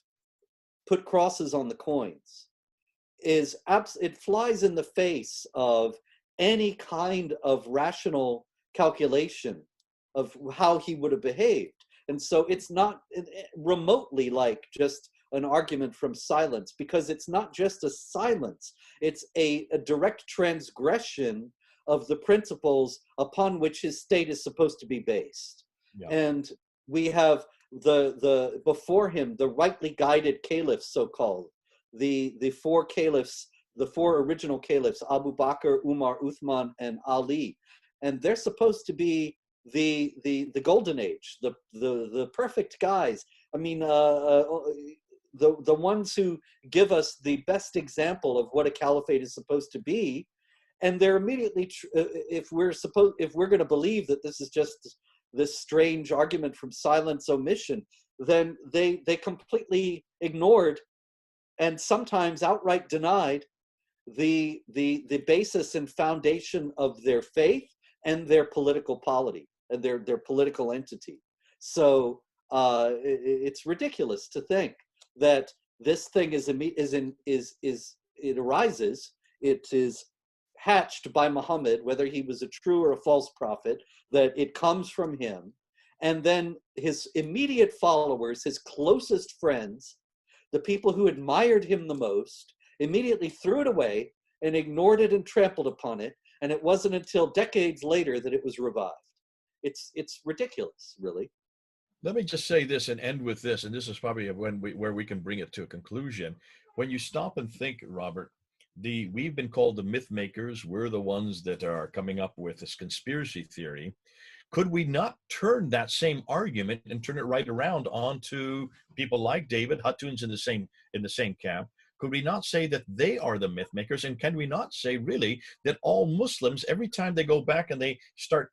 put crosses on the coins it flies in the face of any kind of rational calculation of how he would have behaved. And so it's not remotely like just an argument from silence, because it's not just a silence, it's a direct transgression of the principles upon which his state is supposed to be based. Yeah. And we have the before him, the rightly guided caliphs, so-called, the four caliphs, the four original caliphs, Abu Bakr, Umar, Uthman, and Ali. And they're supposed to be the golden age, the perfect guys. I mean, the ones who give us the best example of what a caliphate is supposed to be. And they're immediately, if we're going to believe that this is just this strange argument from silence omission, then they completely ignored and sometimes outright denied the basis and foundation of their faith and their political polity. their political entity. So it's ridiculous to think that this thing it arises, it is hatched by Muhammad, whether he was a true or a false prophet, that it comes from him. And then his immediate followers, his closest friends, the people who admired him the most, immediately threw it away and ignored it and trampled upon it. And it wasn't until decades later that it was revived. It's ridiculous, really. Let me just say this and end with this, and this is probably where we can bring it to a conclusion. When you stop and think, Robert, we've been called the myth makers. We're the ones that are coming up with this conspiracy theory. Could we not turn that same argument and turn it right around onto people like David Hutton's in the same camp? Could we not say that they are the myth makers? And can we not say really that all Muslims, every time they go back and they start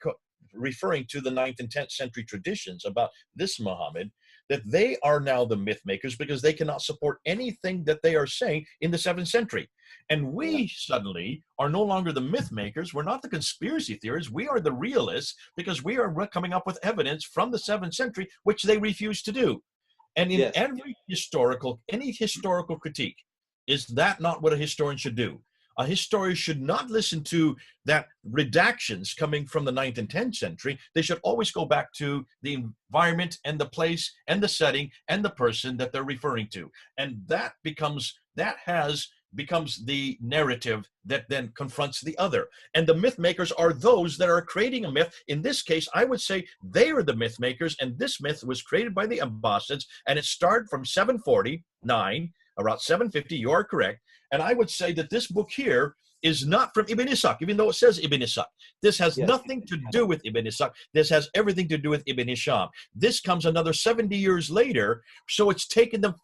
referring to the 9th and 10th century traditions about this Muhammad, that they are now the myth makers because they cannot support anything that they are saying in the 7th century. And we suddenly are no longer the myth makers. We're not the conspiracy theorists. We are the realists because we are coming up with evidence from the 7th century, which they refuse to do. And in any historical critique, is that not what a historian should do? A historian should not listen to that redactions coming from the 9th and 10th century. They should always go back to the environment and the place and the setting and the person that they're referring to. And that becomes the narrative that then confronts the other. And the myth makers are those that are creating a myth. In this case, I would say they are the myth makers, and this myth was created by the Abbasids, and it started from 749, around 750, you are correct. And I would say that this book here is not from Ibn Ishaq, even though it says Ibn Ishaq. This has nothing to do with Ibn Ishaq. This has everything to do with Ibn Hisham. This comes another 70 years later, so it's taken them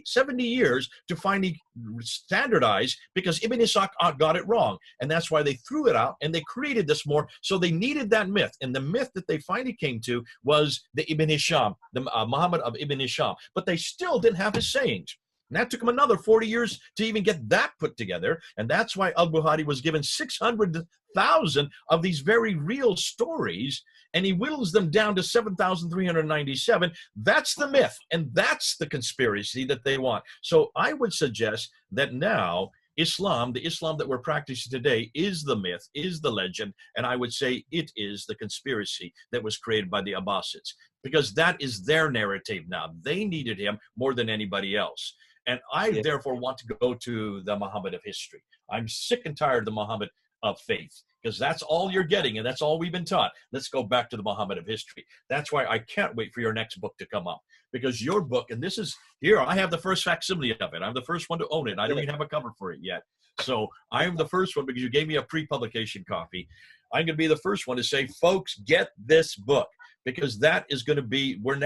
70 years to finally standardize because Ibn Ishaq got it wrong. And that's why they threw it out and they created this more. So they needed that myth. And the myth that they finally came to was the Ibn Hisham, the Muhammad of Ibn Hisham. But they still didn't have his sayings. And that took him another 40 years to even get that put together. And that's why al-Bukhari was given 600,000 of these very real stories, and he whittles them down to 7,397. That's the myth, and that's the conspiracy that they want. So I would suggest that now Islam, the Islam that we're practicing today, is the myth, is the legend, and I would say it is the conspiracy that was created by the Abbasids, because that is their narrative now. They needed him more than anybody else. And I therefore want to go to the Muhammad of history. I'm sick and tired of the Muhammad of faith, because that's all you're getting, and that's all we've been taught. Let's go back to the Muhammad of history. That's why I can't wait for your next book to come up, because your book, and this is here, I have the first facsimile of it. I'm the first one to own it. I don't even have a cover for it yet. So I am the first one because you gave me a pre-publication copy. I'm going to be the first one to say, folks, get this book. Because that is going to be, we're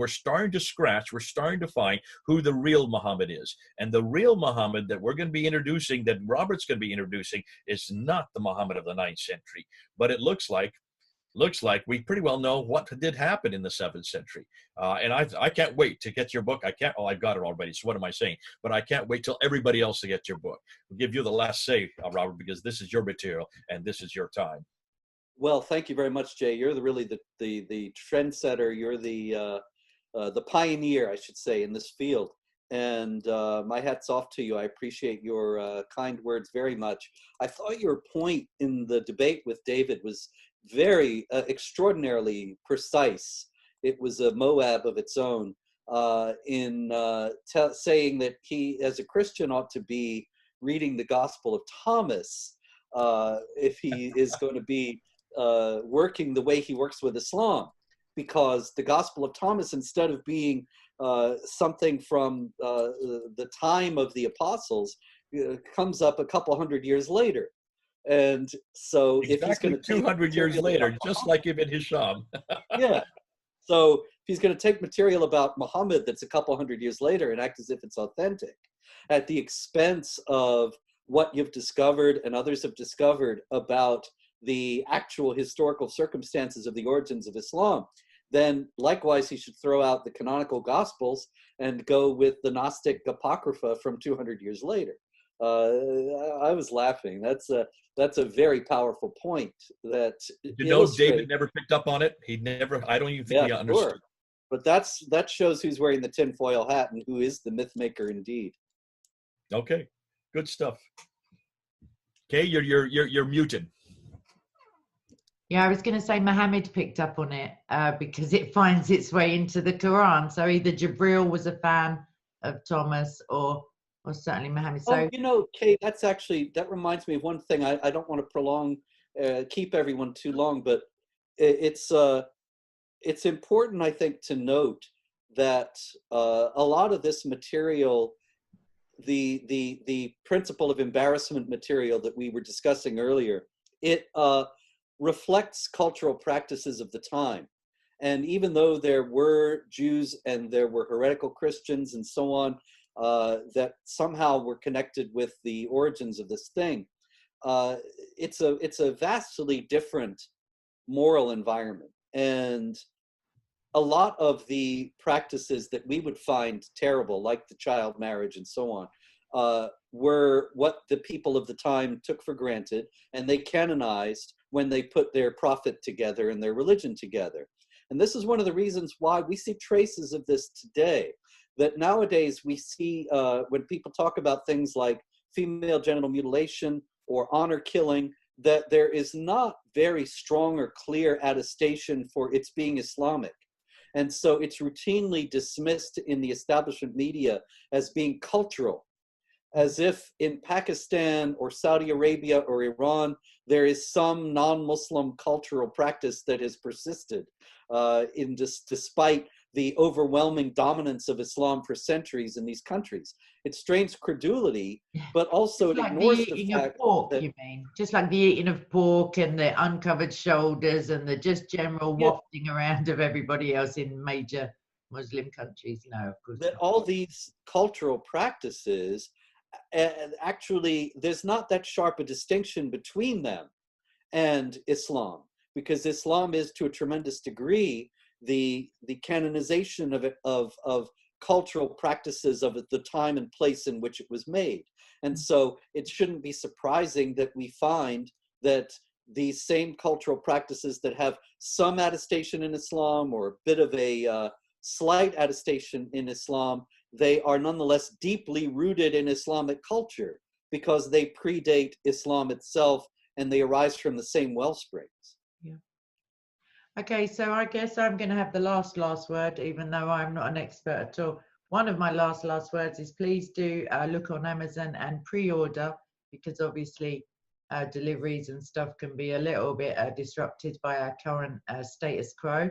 starting to scratch, we're starting to find who the real Muhammad is. And the real Muhammad that we're going to be introducing, that Robert's going to be introducing, is not the Muhammad of the 9th century. But it looks like we pretty well know what did happen in the 7th century. And I can't wait to get your book. I've got it already, so what am I saying? But I can't wait till everybody else to get your book. I'll give you the last say, Robert, because this is your material and this is your time. Well, thank you very much, Jay. You're really the trendsetter. You're the pioneer, I should say, in this field. And my hat's off to you. I appreciate your kind words very much. I thought your point in the debate with David was very extraordinarily precise. It was a Moab of its own in saying that he, as a Christian, ought to be reading the Gospel of Thomas if he is going to be working the way he works with Islam, because the Gospel of Thomas, instead of being something from the time of the apostles, comes up a couple hundred years later. And so exactly, if he's going to 200 years later, just like Ibn Hisham. Yeah. So if he's going to take material about Muhammad that's a couple hundred years later and act as if it's authentic at the expense of what you've discovered and others have discovered about the actual historical circumstances of the origins of Islam, then likewise he should throw out the canonical Gospels and go with the Gnostic Apocrypha from 200 years later. I was laughing. That's a very powerful point that You know, illustrates. David never picked up on it. He never, I don't even think Yeah, he sure. understood. But that shows who's wearing the tinfoil hat and who is the myth maker indeed. Okay, good stuff. Okay, you're muted. Yeah, I was going to say Muhammad picked up on it because it finds its way into the Quran. So either Jibril was a fan of Thomas or certainly Muhammad. So, Oh, you know, Kate, that reminds me of one thing. I don't want to keep everyone too long, but it's important, I think, to note that a lot of this material, the principle of embarrassment material that we were discussing earlier, it reflects cultural practices of the time. And even though there were Jews and there were heretical Christians and so on, that somehow were connected with the origins of this thing, it's a vastly different moral environment. And a lot of the practices that we would find terrible, like the child marriage and so on, were what the people of the time took for granted, and they canonized when they put their prophet together and their religion together. And this is one of the reasons why we see traces of this today, that nowadays we see when people talk about things like female genital mutilation or honor killing, that there is not very strong or clear attestation for its being Islamic. And so it's routinely dismissed in the establishment media as being cultural, as if in Pakistan or Saudi Arabia or Iran, there is some non-Muslim cultural practice that has persisted despite the overwhelming dominance of Islam for centuries in these countries. It strains credulity, but also it like ignores the the eating of fact pork, that, you mean? Just like the eating of pork and the uncovered shoulders and the just general yeah, wafting around of everybody else in major Muslim countries. No, of course that not. all these cultural practices, and actually there's not that sharp a distinction between them and Islam, because Islam is to a tremendous degree the canonization of cultural practices of the time and place in which it was made. And so it shouldn't be surprising that we find that these same cultural practices that have some attestation in Islam or a bit of a slight attestation in Islam, they are nonetheless deeply rooted in Islamic culture because they predate Islam itself and they arise from the same well springs. Yeah. Okay, so I guess I'm going to have the last word, even though I'm not an expert at all. One of my last words is please do look on Amazon and pre-order, because obviously deliveries and stuff can be a little bit disrupted by our current status quo.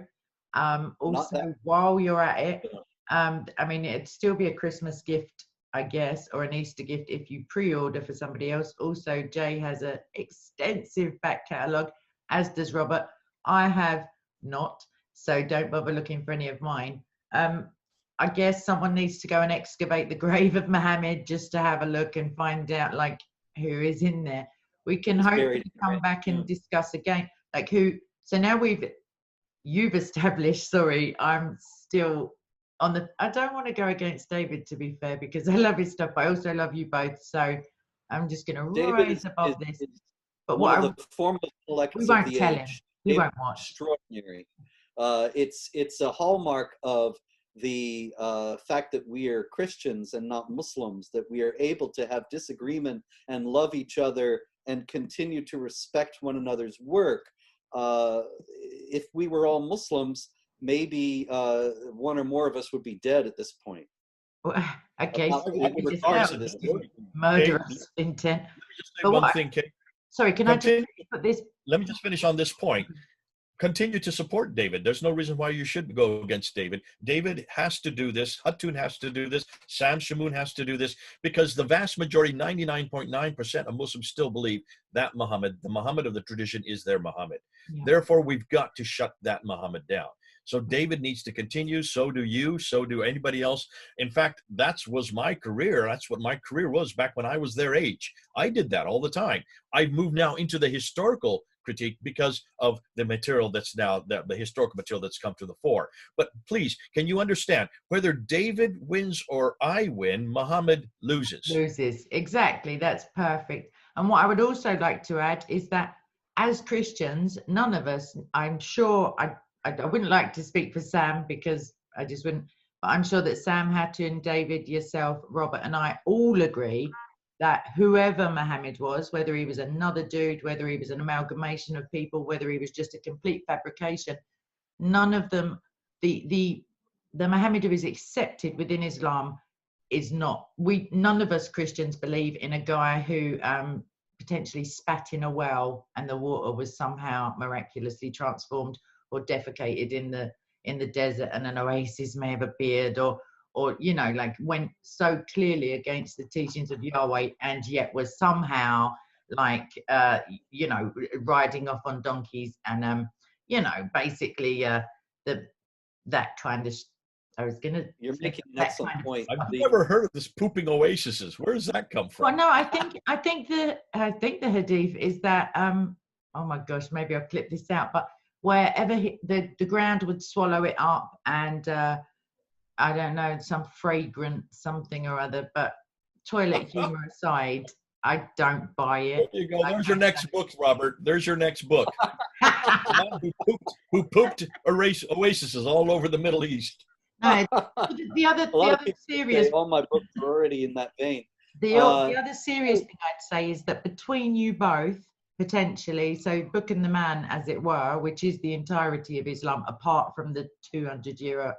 Also, while you're at it, I mean, it'd still be a Christmas gift, I guess, or an Easter gift if you pre-order for somebody else. Also, Jay has an extensive back catalogue, as does Robert. I have not, so don't bother looking for any of mine. I guess someone needs to go and excavate the grave of Muhammad just to have a look and find out like who is in there. We can hopefully come back and discuss again, like who. So now you've established, sorry, I'm still on the, I don't want to go against David, to be fair, because I love his stuff. I also love you both. So I'm just going to rise above this. But one of the foremost collectors of the age. We won't watch. Extraordinary. It's a hallmark of the fact that we are Christians and not Muslims, that we are able to have disagreement and love each other and continue to respect one another's work. If we were all Muslims, maybe one or more of us would be dead at this point. Okay, so regards to this murderous intent. Let me just say one thing, Kate. Sorry, can I just put this? Let me just finish on this point. Continue to support David. There's no reason why you should go against David. David has to do this. Hatun has to do this. Sam Shamoun has to do this, because the vast majority, 99.9% of Muslims still believe that Muhammad, the Muhammad of the tradition, is their Muhammad. Yeah. Therefore, we've got to shut that Muhammad down. So David needs to continue. So do you. So do anybody else. In fact, that was my career. That's what my career was back when I was their age. I did that all the time. I've moved now into the historical critique because of the material that's now, the historical material that's come to the fore. But please, can you understand, whether David wins or I win, Muhammad loses. Loses, exactly. That's perfect. And what I would also like to add is that as Christians, none of us, I'm sure, I wouldn't like to speak for Sam because I just wouldn't, but I'm sure that Sam, Hatton, David, yourself, Robert, and I all agree that whoever Muhammad was, whether he was another dude, whether he was an amalgamation of people, whether he was just a complete fabrication, none of them, the Muhammad who is accepted within Islam is not. None of us Christians believe in a guy who potentially spat in a well and the water was somehow miraculously transformed, or defecated in the desert and an oasis may have appeared, or you know, like went so clearly against the teachings of Yahweh and yet was somehow like you know, riding off on donkeys and you know, basically that kind of I was gonna You're say making an that excellent kind of point. stuff. I've never heard of this pooping oases. Where does that come from? Well, no, I think the hadith is that oh my gosh, maybe I'll clip this out, but wherever the ground would swallow it up, and I don't know, some fragrant something or other, but toilet humor aside, I don't buy There it. you go. There's your next book, Robert. There's your next book. The man who pooped oases all over the Middle East. No, the other A lot of people serious say all my books are already in that vein. the other serious thing I'd say is that between you both, potentially, so Book and the Man, as it were, which is the entirety of Islam, apart from the 200-year,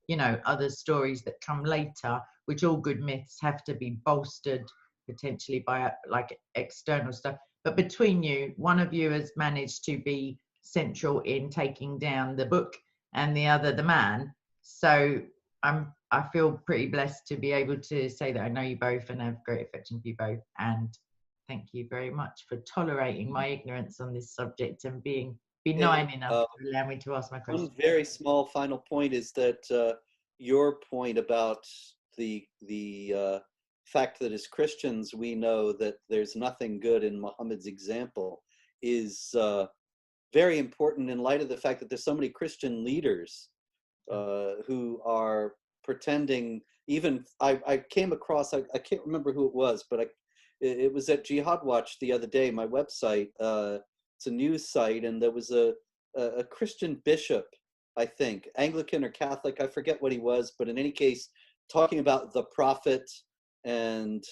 you know, other stories that come later, which all good myths have to be bolstered potentially by like external stuff. But between you, one of you has managed to be central in taking down the book and the other the man. So I feel pretty blessed to be able to say that I know you both and have great affection for you both. And thank you very much for tolerating my ignorance on this subject and being benign enough to allow me to ask my question. One very small final point is that your point about the fact that as Christians we know that there's nothing good in Muhammad's example is very important in light of the fact that there's so many Christian leaders who are pretending. Even I came across, I can't remember who it was, but it was at Jihad Watch the other day, my website. It's a news site, and there was a Christian bishop, I think, Anglican or Catholic, I forget what he was, but in any case, talking about the prophet and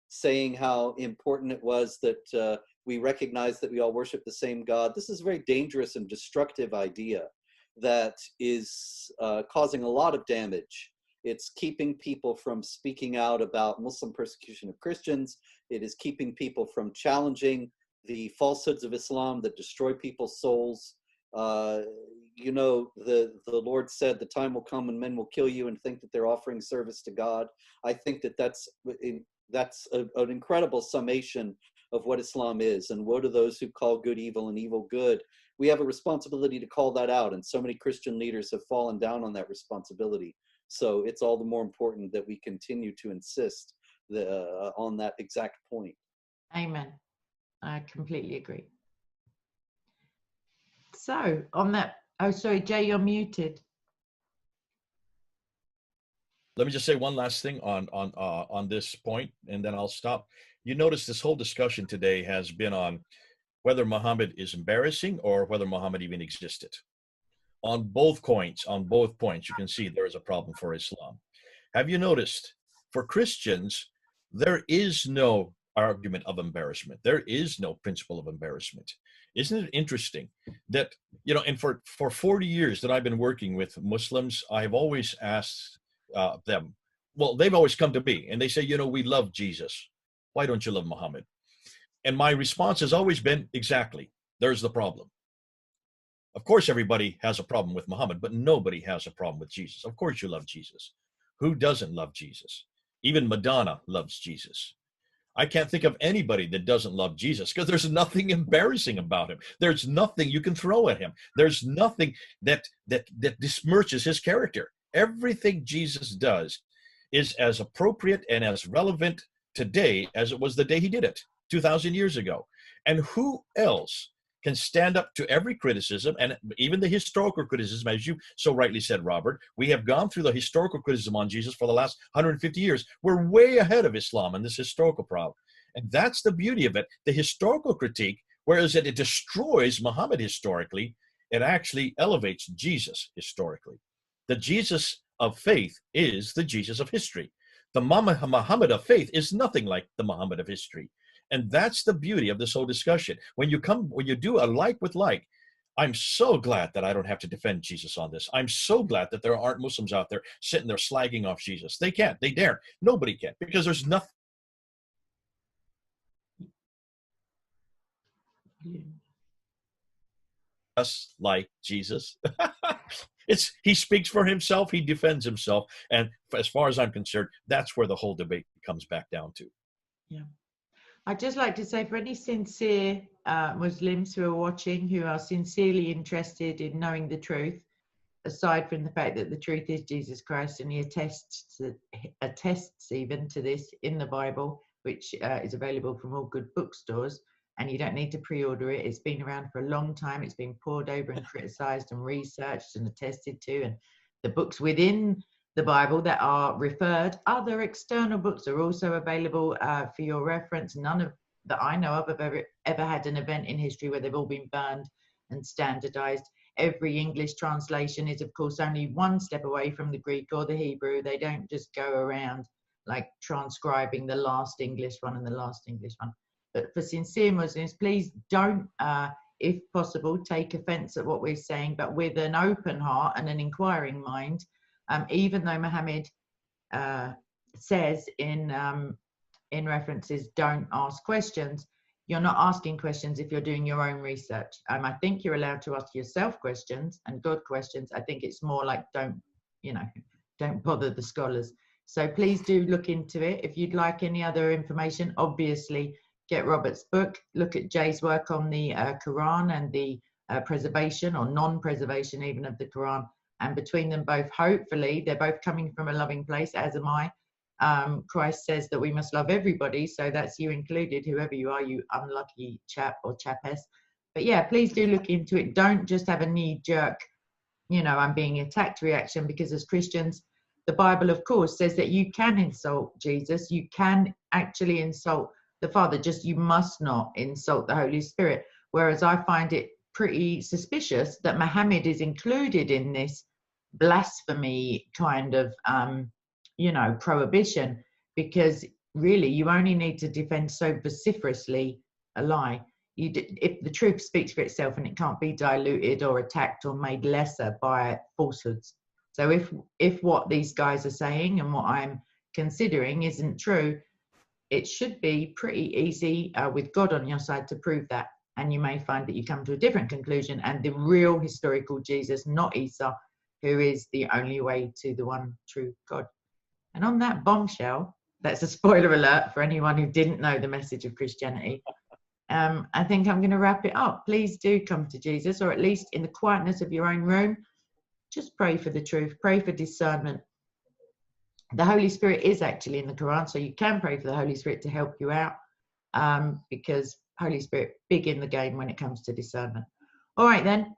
saying how important it was that we recognize that we all worship the same God. This is a very dangerous and destructive idea that is causing a lot of damage. It's keeping people from speaking out about Muslim persecution of Christians. It is keeping people from challenging the falsehoods of Islam that destroy people's souls. You know, the Lord said, the time will come when men will kill you and think that they're offering service to God. I think that that's an incredible summation of what Islam is. And woe to those who call good evil and evil good. We have a responsibility to call that out, and so many Christian leaders have fallen down on that responsibility. So it's all the more important that we continue to insist on that exact point. Amen. I completely agree. So on that, oh, sorry, Jay, you're muted. Let me just say one last thing on this point, and then I'll stop. You notice this whole discussion today has been on whether Muhammad is embarrassing or whether Muhammad even existed. On both points, you can see there is a problem for Islam. Have you noticed, for Christians, there is no argument of embarrassment. There is no principle of embarrassment. Isn't it interesting that, you know, and for 40 years that I've been working with Muslims, I've always asked them, well, they've always come to me and they say, you know, we love Jesus. Why don't you love Muhammad? And my response has always been, exactly, there's the problem. Of course, everybody has a problem with Muhammad, but nobody has a problem with Jesus. Of course you love Jesus. Who doesn't love Jesus? Even Madonna loves Jesus. I can't think of anybody that doesn't love Jesus because there's nothing embarrassing about him. There's nothing you can throw at him. There's nothing that besmirches his character. Everything Jesus does is as appropriate and as relevant today as it was the day he did it 2,000 years ago. And who else can stand up to every criticism, and even the historical criticism, as you so rightly said, Robert. We have gone through the historical criticism on Jesus for the last 150 years. We're way ahead of Islam in this historical problem. And that's the beauty of it. The historical critique, whereas it destroys Muhammad historically, it actually elevates Jesus historically. The Jesus of faith is the Jesus of history. The Muhammad of faith is nothing like the Muhammad of history. And that's the beauty of this whole discussion. When you do a like with like, I'm so glad that I don't have to defend Jesus on this. I'm so glad that there aren't Muslims out there sitting there slagging off Jesus. They can't, they dare. Nobody can, because there's nothing just like Jesus. He speaks for himself, he defends himself, and as far as I'm concerned, that's where the whole debate comes back down to. Yeah. I'd just like to say, for any sincere Muslims who are watching, who are sincerely interested in knowing the truth, aside from the fact that the truth is Jesus Christ, and he attests even to this in the Bible, which is available from all good bookstores, and you don't need to pre-order it. It's been around for a long time. It's been pored over and criticized and researched and attested to, and the books within the Bible that are referred, other external books are also available for your reference. None of that I know of have ever had an event in history where they've all been burned and standardized. Every English translation is, of course, only one step away from the Greek or the Hebrew. They don't just go around like transcribing the last English one and the last English one. But for sincere Muslims, please don't, if possible, take offense at what we're saying, but with an open heart and an inquiring mind. Even though Muhammad says in references, don't ask questions, you're not asking questions if you're doing your own research. I think you're allowed to ask yourself questions and God questions. I think it's more like don't bother the scholars. So please do look into it. If you'd like any other information, obviously get Robert's book, look at Jay's work on the Quran and the preservation or non-preservation even of the Quran. And between them both, hopefully, they're both coming from a loving place, as am I. Christ says that we must love everybody, so that's you included, whoever you are, you unlucky chap or chapess. But yeah, please do look into it. Don't just have a knee-jerk, I'm being attacked reaction, because as Christians, the Bible, of course, says that you can insult Jesus. You can actually insult the Father, just you must not insult the Holy Spirit. Whereas I find it pretty suspicious that Muhammad is included in this blasphemy kind of prohibition, because really you only need to defend so vociferously a lie. If the truth speaks for itself and it can't be diluted or attacked or made lesser by falsehoods. So if what these guys are saying and what I'm considering isn't true, it should be pretty easy with God on your side to prove that. And you may find that you come to a different conclusion, and the real historical Jesus, not Isa, who is the only way to the one true God. And on that bombshell, that's a spoiler alert for anyone who didn't know the message of Christianity. I think I'm going to wrap it up. Please do come to Jesus, or at least in the quietness of your own room, just pray for the truth, pray for discernment. The Holy Spirit is actually in the Quran, so you can pray for the Holy Spirit to help you out, because Holy Spirit big in the game when it comes to discernment. All right then.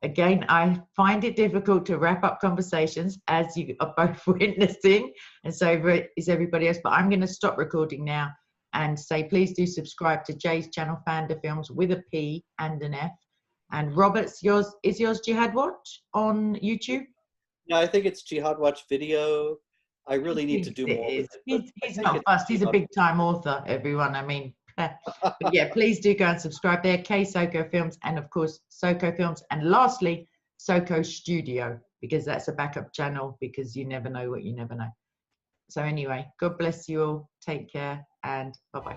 Again, I find it difficult to wrap up conversations, as you are both witnessing, and so is everybody else. But I'm going to stop recording now and say, please do subscribe to Jay's channel, Fanda Films, with a P and an F. And Robert's, yours Jihad Watch on YouTube? Yeah, I think it's Jihad Watch Video. I really need to do more with it. He's not fussed. He's a big-time author, everyone. I mean, but yeah, please do go and subscribe there. Soko Films, and of course, Soko Films. And lastly, Soko Studio, because that's a backup channel, because you never know what you never know. So anyway, God bless you all. Take care, and bye-bye.